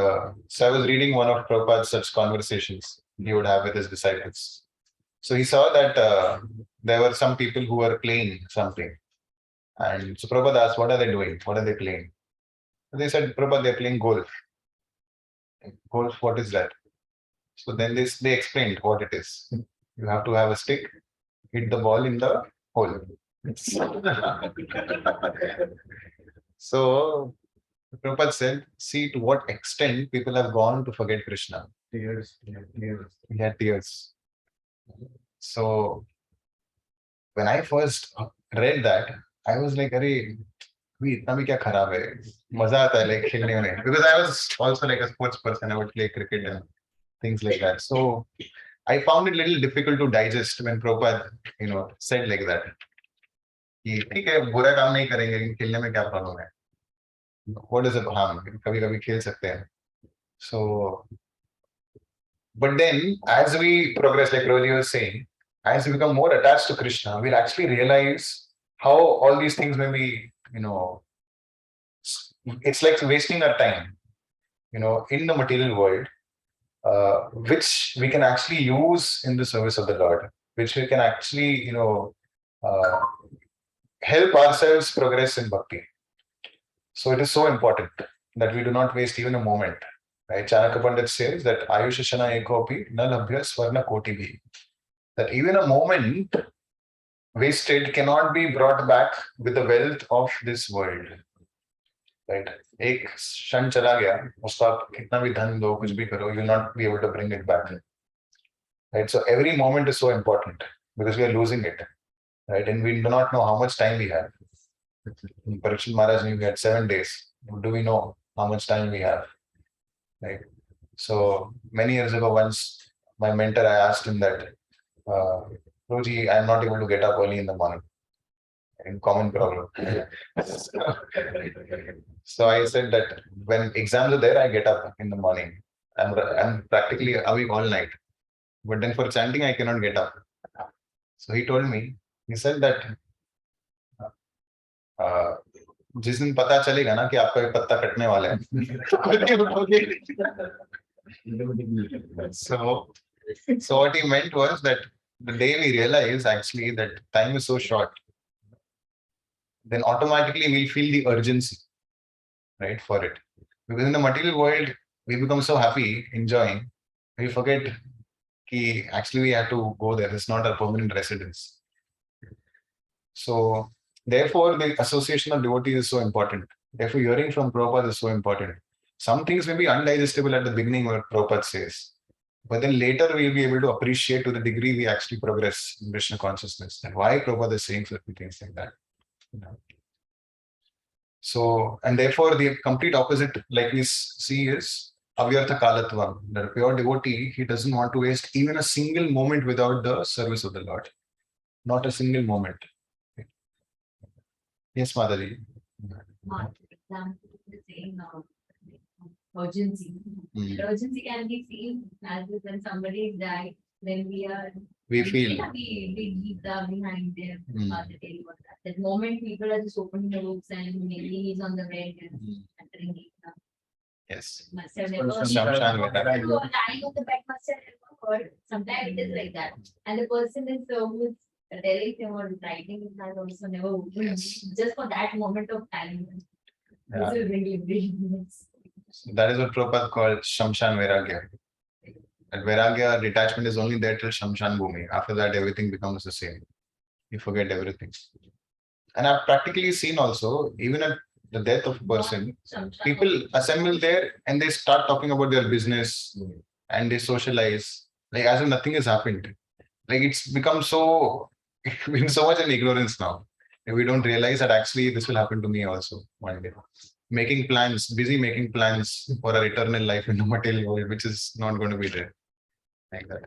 so I was reading one of Prabhupada's such conversations he would have with his disciples. So he saw that there were some people who were playing something. And so Prabhupada asked, what are they doing? What are they playing? And they said, Prabhupada, they're playing golf. Golf, what is that? So then they explained what it is. You have to have a stick, hit the ball in the hole. So Prabhupada said, see to what extent people have gone to forget Krishna. Tears. We had tears. So when I first read that, I was like, "Arey, इतना भी क्या खराब है मजा आता है like खेलने में because I was also like a sports person. I would play cricket and things like that. So I found it a little difficult to digest when Prabhupada, said like that. कि ठीक है बुरा काम नहीं करेंगे लेकिन खेलने में क्या प्रॉब्लम है what is a harm कभी कभी खेल सकते हैं so but then as we progress like Roji was saying as we become more attached to Krishna we'll actually realize how all these things may be it's like wasting our time in the material world which we can actually use in the service of the Lord which we can actually help ourselves progress in bhakti. So it is so important that we do not waste even a moment. Right? Chanakya Pandit says that Ayusha Shana Ekopi na labhya swarna koti bhi. That even a moment wasted cannot be brought back with the wealth of this world. Right? एक क्षण चला गया उसको आप कितना भी धन दो कुछ भी करो you will not be able to bring it back. Right? So every moment is so important because we are losing it. Right? And we do not know how much time we have. Parikshit Maharaj knew we had 7 days. Do we know how much time we have? Right. So many years ago, once my mentor, I asked him that, Roji, I'm not able to get up early in the morning. In common problem. So I said that when exams are there, I get up in the morning. I'm practically awake all night. But then for chanting, I cannot get up. So he told me, he said that जिस दिन पता चलेगा ना कि आपका ये पत्ता कटने वाला है so what he meant was that the day we realize actually that time is so short then automatically we'll feel the urgency right for it because in the material world we become so happy enjoying we forget कि actually we have to go there it's not a permanent residence so therefore, the association of devotees is so important. Therefore, hearing from Prabhupada is so important. Some things may be undigestible at the beginning, what Prabhupada says. But then later, we'll be able to appreciate to the degree we actually progress in Krishna consciousness and why Prabhupada is saying certain things like that. So, and therefore, the complete opposite, like we see, is avyartha kalatvam. The pure devotee, he doesn't want to waste even a single moment without the service of the Lord. Not a single moment. Yes, Madhavi. For example, the saying urgency. Urgency can be seen as if when somebody died, then we feel we leave the behind their father. That moment people are just opening the books and maybe he's on the bed and entering it. yes. Must have never Shamshan Veda. lying on the bed must have never heard. Sometimes it is like that. And the person is who's telling him or writing it has also never opened just for that moment of time. Yeah. This is really brilliant. That is what Prabhupada called Shamshan Vairagya. And Vairagya detachment is only there till Shamshan Bhumi. After that, everything becomes the same. You forget everything. And I've practically seen also, even at the death of a person, people assemble there and they start talking about their business and they socialize, like as if nothing has happened. Like it's become so, we're so much in ignorance now. And we don't realize that actually this will happen to me also one day. Making plans, busy making plans for our eternal life in the material world, which is not going to be there. Like that.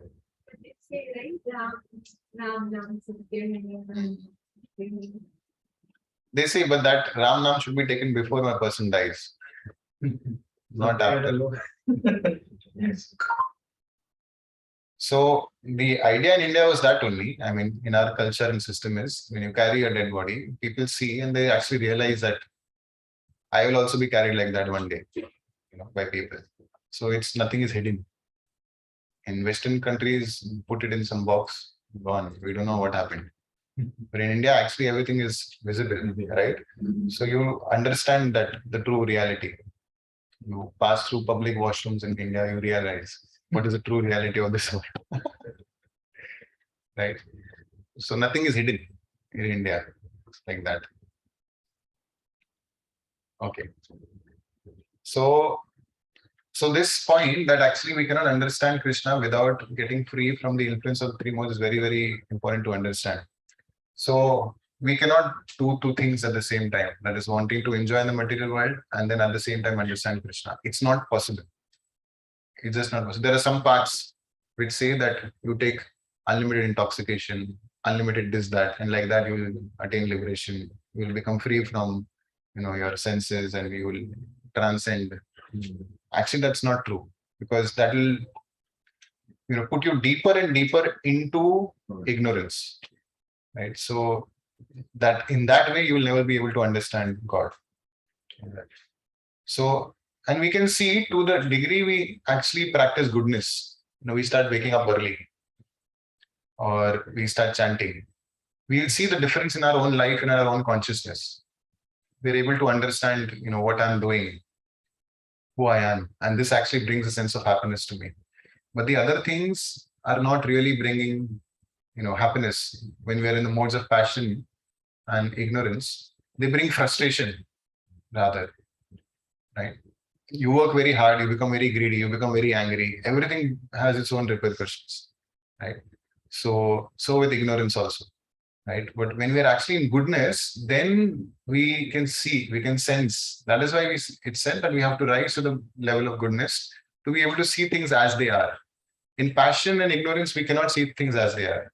They say, but that Ram Nam should be taken before a person dies, not after. Yes. So the idea in India was that only. I mean, in our culture and system is when you carry a dead body, people see and they actually realize that I will also be carried like that one day, by people. So it's nothing is hidden. In Western countries, put it in some box, gone. We don't know what happened. But in India, actually everything is visible, right? So you understand that the true reality. you pass through public washrooms in India, you realize what is the true reality of this world. Right? So nothing is hidden in India like that. Okay. So this point that actually we cannot understand Krishna without getting free from the influence of the three modes is very, very important to understand. So we cannot do two things at the same time. That is wanting to enjoy the material world and then at the same time understand Krishna. It's not possible. It's just not possible. There are some parts which say that you take unlimited intoxication, unlimited this, that, and like that you will attain liberation. You will become free from your senses and you will transcend. Actually, that's not true, because that will put you deeper and deeper into ignorance. Right. So that in that way you will never be able to understand God. So, and we can see to the degree we actually practice goodness, we start waking up early or we start chanting, we'll see the difference in our own life, in our own consciousness. We're able to understand, what I'm doing, who I am, and this actually brings a sense of happiness to me. But the other things are not really bringing, happiness. When we are in the modes of passion and ignorance, they bring frustration rather, right? You work very hard, you become very greedy, you become very angry. Everything has its own repercussions, right? So with ignorance also, right? But when we're actually in goodness, then we can see, we can sense. That is why it's said that we have to rise to the level of goodness to be able to see things as they are. In passion and ignorance, we cannot see things as they are.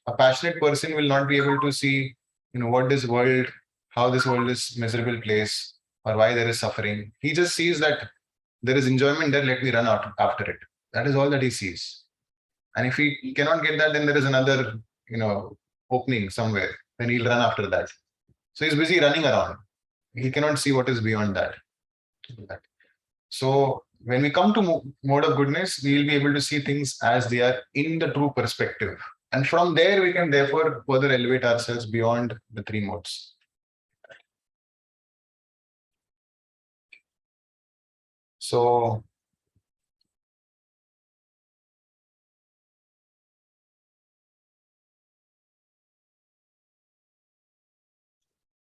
A passionate person will not be able to see, what this world, how this world is a miserable place, or why there is suffering. He just sees that there is enjoyment there, let me run out after it. That is all that he sees. And if he cannot get that, then there is another, opening somewhere. Then he'll run after that. So he's busy running around. He cannot see what is beyond that. So when we come to mode of goodness, we will be able to see things as they are in the true perspective. And from there, we can therefore further elevate ourselves beyond the three modes. So,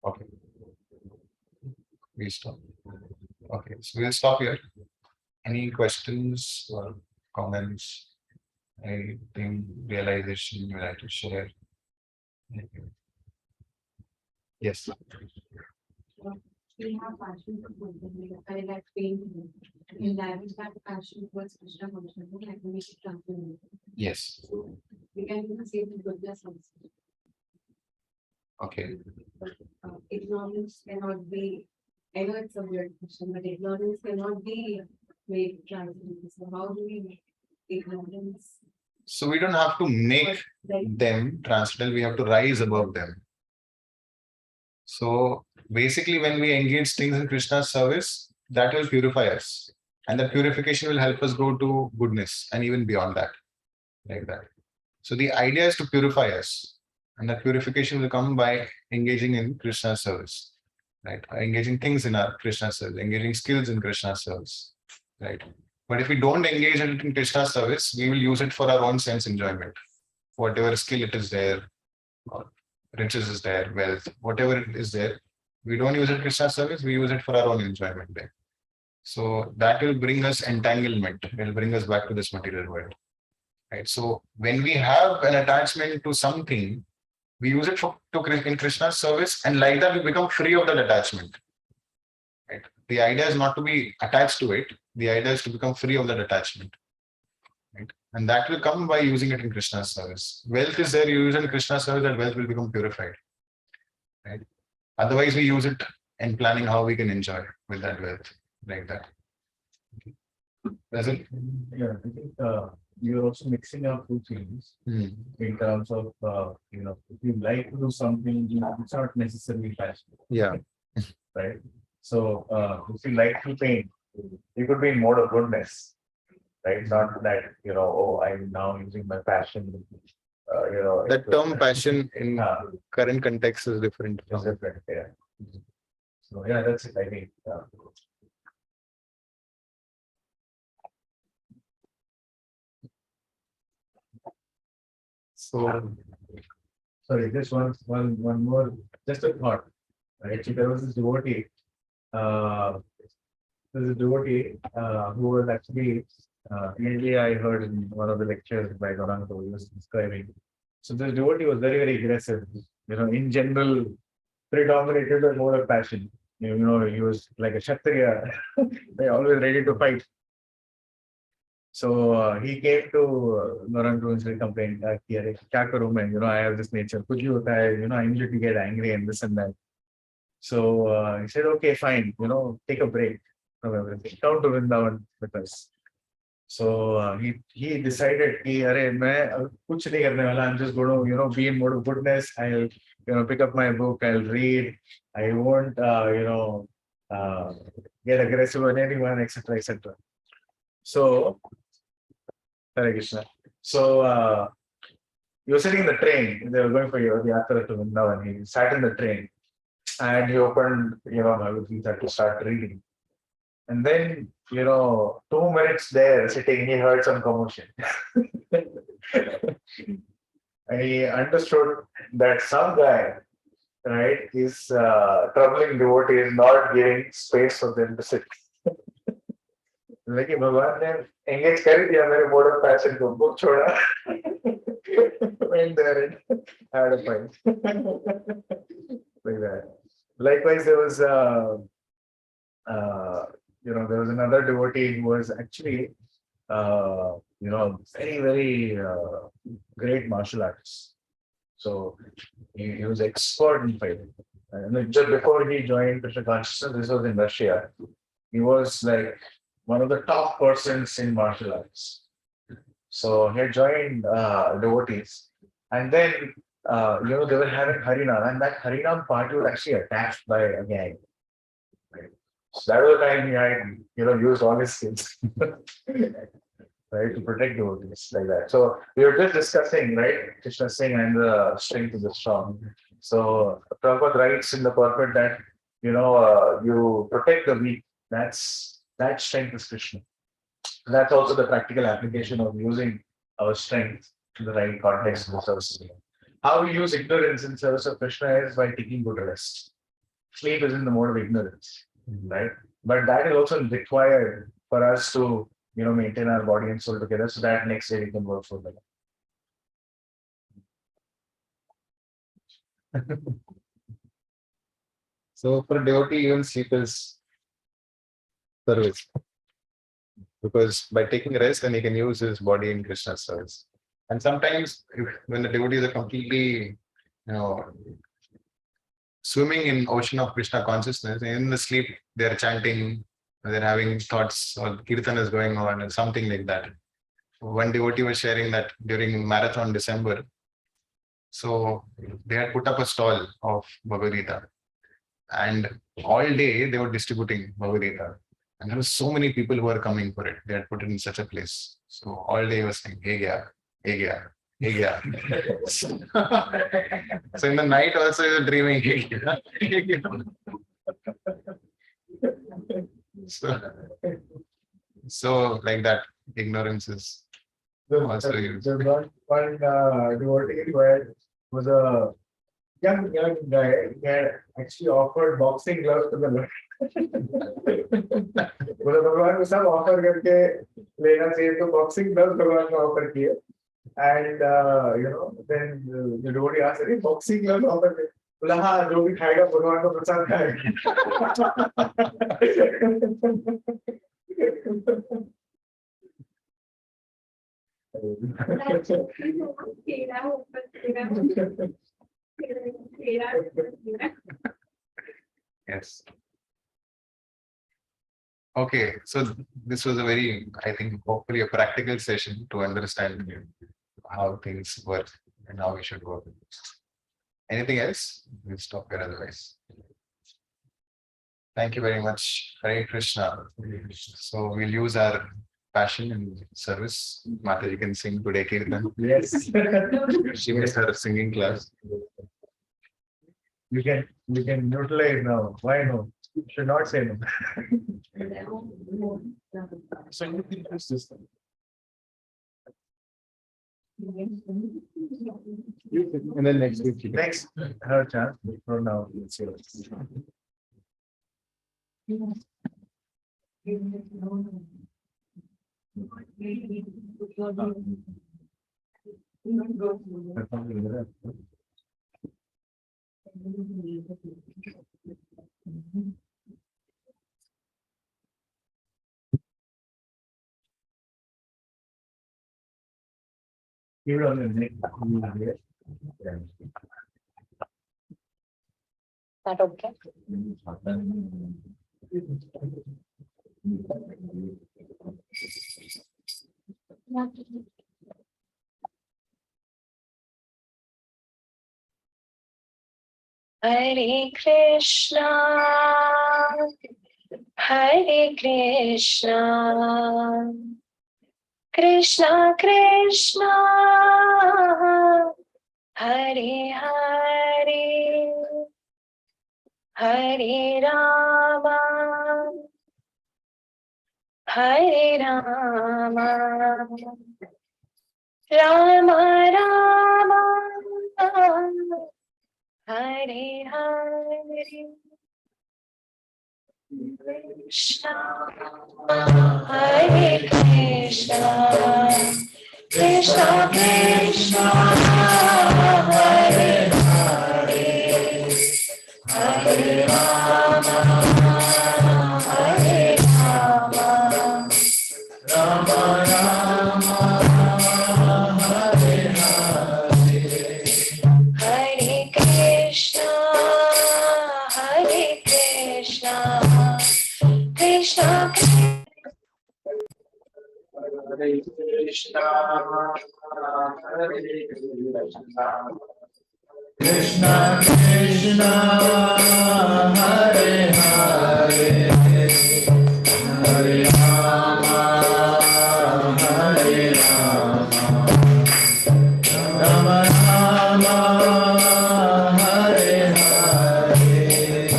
okay, we stop. Okay, so we'll stop here. Any questions or comments? Anything, realization you like to share? Yes. We have passion for Buddhism. I like painting. In that, we have passion towards Krishna consciousness. Like we should transcend. Yes. We can even say the goodness also. Okay. Ignorance cannot be. I know it's a weird question, but ignorance cannot be made transcendent. So how do we make ignorance? So we don't have to make them transcendental, we have to rise above them. So basically, when we engage things in Krishna's service, that will purify us. And that purification will help us go to goodness and even beyond that. Like that. So the idea is to purify us. And that purification will come by engaging in Krishna's service. Right? Engaging things in our Krishna's service, engaging skills in Krishna's service. Right? But if we don't engage in Krishna's service, we will use it for our own sense enjoyment. Whatever skill it is there, or riches is there, wealth, whatever it is there, we don't use it in Krishna's service, we use it for our own enjoyment there. So that will bring us entanglement, it will bring us back to this material world. Right. So when we have an attachment to something, we use it in Krishna's service, and like that we become free of that attachment. Right. The idea is not to be attached to it. The idea is to become free of that attachment. Right. And that will come by using it in Krishna's service. Wealth is there, you use it in Krishna's service, that wealth will become purified. Right. Otherwise, we use it in planning how we can enjoy with that wealth, like that. Does it? Yeah, I think you're also mixing up two things in terms of, if you like to do something, it's not necessarily passion. Yeah. Right. So if you like to paint, you could be in mode of goodness, right? Not that, oh, I'm now using my passion. That term passion in current context is different. It's different, yeah. So yeah, that's it. I think So, sorry, just one more, just a thought. Right? So there was this devotee, who was actually, mainly I heard in one of the lectures by Gauranga, who was describing. So this devotee was very, very aggressive. In general, predominated by more of passion. He was like a Kshatriya, always ready to fight. So he came to Gauranga and said, complained, kya karu main? I have this nature. Kuch bhi hota hai, I immediately get angry and this and that. So he said, okay, fine, take a break from everything. Come to Vrindavan with us. So he decided, कि अरे मैं कुछ नहीं करने वाला. I'm just going to be in mode of goodness. I'll pick up my book. I'll read. I won't get aggressive on anyone, etc., etc. So Hare Krishna. So he was sitting in the train. They were going for the yatra to Vrindavan. He sat in the train and he opened Bhagavad Gita to start reading. And then, 2 minutes there sitting, he heard some commotion. And he understood that some guy, right, is troubling devotees, not giving space for them to sit. Like Bhagwan ne engage कर दिया मेरे mode of passion को, book छोड़ा. Went there and had a fight. Like that. Likewise, there was there was another devotee who was actually, very, very great martial artist. So he was expert in fighting. And just before he joined Krishna consciousness, this was in Russia. He was like one of the top persons in martial arts. So he had joined devotees, and then they were having Harinam, and that Harinam party was actually attacked by a gang. Right? So that was the time he had, used all his skills, right, to protect devotees like that. So we were just discussing, right, Krishna saying, and the strength is the strong. So Prabhupada writes in the purport that, you protect the weak. That strength is Krishna. That's also the practical application of using our strength in the right context of the service. How we use ignorance in service of Krishna is by taking good rest. Sleep is in the mode of ignorance, right? But that is also required for us to, maintain our body and soul together, so that next day we can work for better. So for devotee, even sleep is service. Because by taking rest, then he can use his body in Krishna's service. And sometimes when the devotees are completely, swimming in ocean of Krishna consciousness, in the sleep, they're chanting, they're having thoughts, or kirtan is going on, and something like that. One devotee was sharing that during Marathon December, so they had put up a stall of Bhagavad Gita, and all day they were distributing Bhagavad Gita. And there were so many people who were coming for it. They had put it in such a place. So all day he was saying, hey, yeah, hey, yeah, hey, yeah. So in the night also he was dreaming, hey, yeah, hey, yeah. So like that, ignorance is also used. There's one devotee where was a young guy. He had actually offered boxing gloves to the Lord. बोला भगवान को सब offer करके लेना चाहिए, तो boxing gloves भगवान को ऑफर किए. And then the devotee asked, "अरे boxing gloves ऑफर किए?" बोला हाँ, जो भी खाएगा भगवान को प्रसाद खाएगा. Yes. Okay, so this was a very, I think, hopefully a practical session to understand how things work and how we should work. Anything else? We'll stop here otherwise. Thank you very much. Hare Krishna. So we'll use our passion and service. Mataji can sing today, Kirtan. Yes. She missed her singing class. We can neutralize now. Why no? Should not say no. So anything else this time? And then next week. Next, her chance. For now, let's see. Here on the next. That okay? Hare Krishna, Hare Krishna, Krishna Krishna, Hare Hare, Hare Rama, Hare Rama, Rama Rama, Hare Hare, Krishna, Hare Krishna, Krishna Krishna, Hare Hare, Hare Rama, Hare Rama, Rama Rama, Hare Hare, Hare Krishna, Hare Krishna, Krishna Hare Krishna, Hare Krishna, Krishna Krishna, Hare Hare, Hare Rama, Hare Rama, Rama Rama, Hare Hare, Hare Krishna, Hare Krishna, Krishna Krishna, Hare Hare, Hare Rama, Hare Rama, Rama Rama, Hare Hare,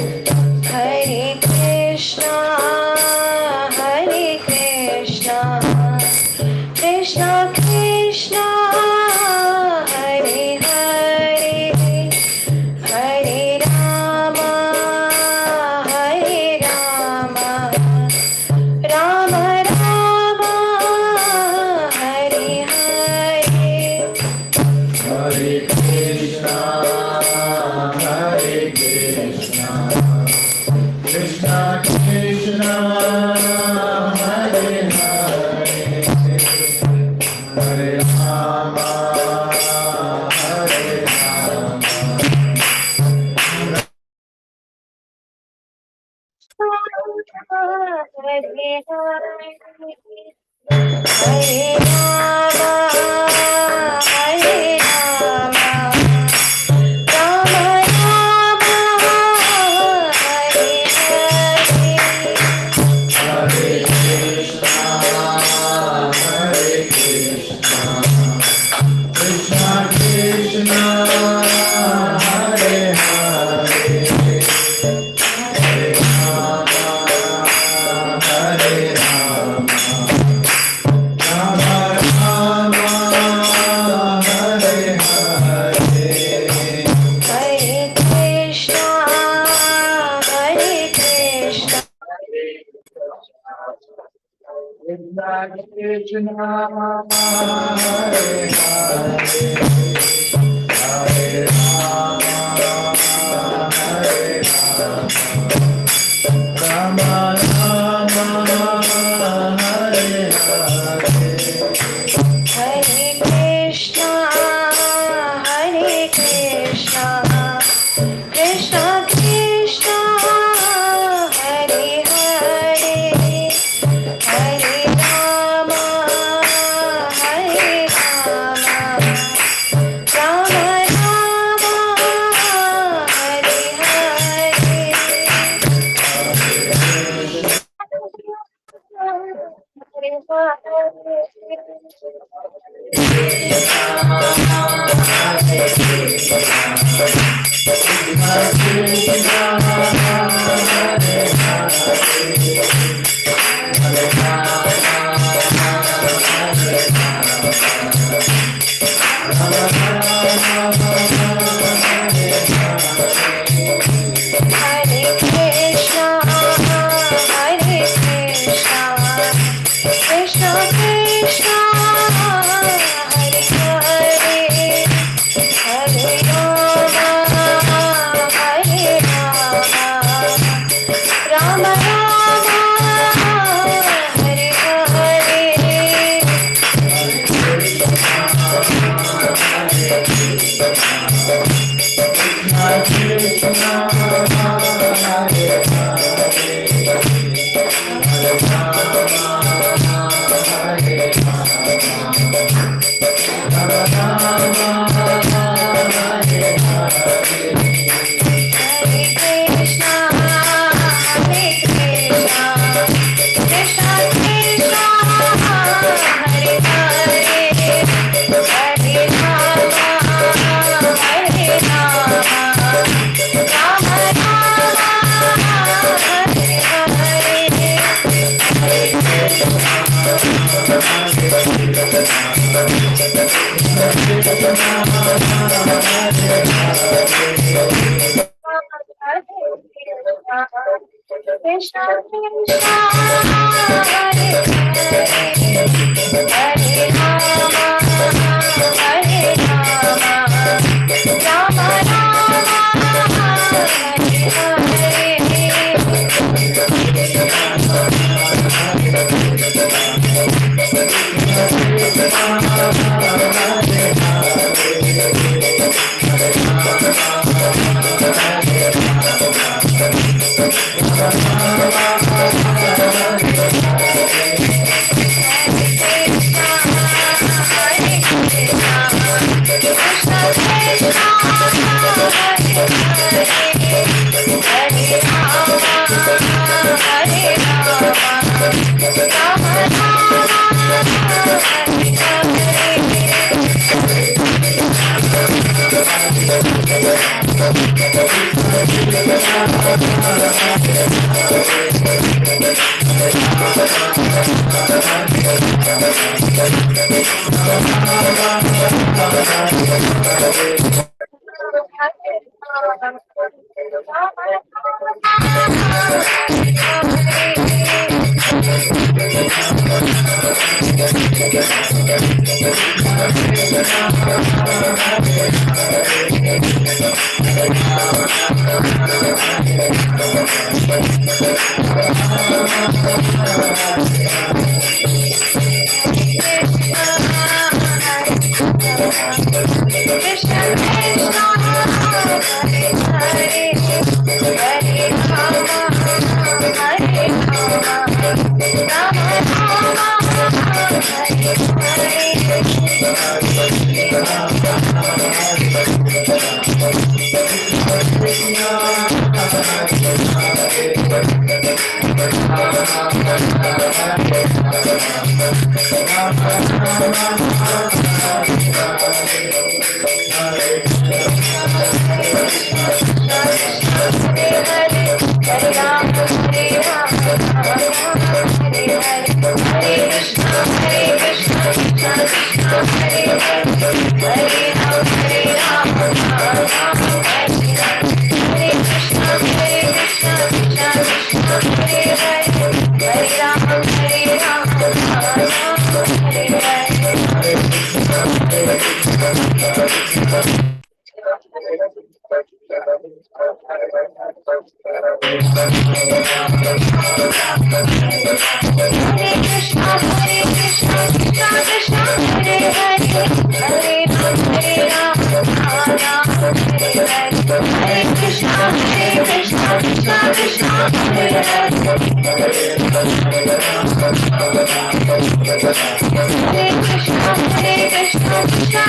Hare Krishna, Hare Krishna, Krishna Krishna, Hare Hare, Hare Rama, Hare Rama, Hare Rama, Hare Rama, Rama Rama, Hare Hare, Hare Krishna, Hare Krishna, Krishna Krishna, Hare Hare, Hare Rama, Hare Rama, Rama Rama, Hare Hare, Hare Krishna, Hare Krishna, Krishna Krishna, Hare Hare, Hare Rama, Hare Rama, Rama Rama, Hare Hare, Hare Krishna, Hare Krishna, Krishna Krishna, Hare Hare, Hare Rama, Hare Rama, Rama Rama, Hare Krishna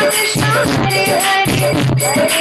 Krishna Hare Hare Hare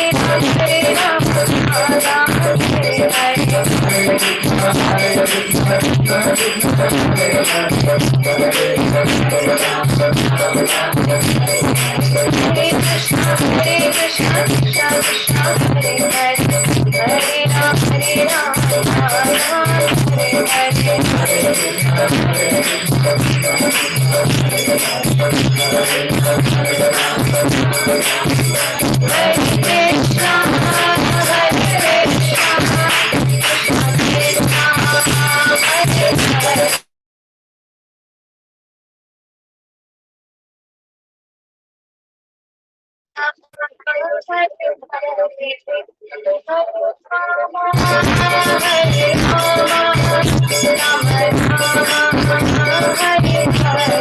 Rama Hare Rama Rama Rama Hare Hare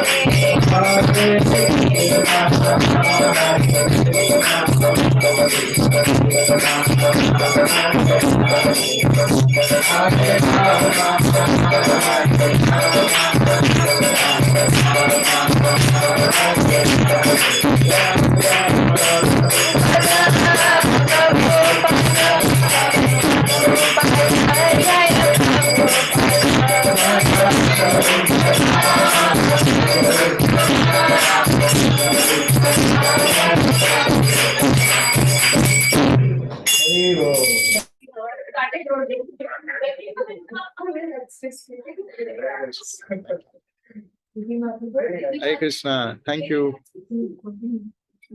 Hare Krishna. Thank you.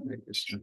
Hare Krishna.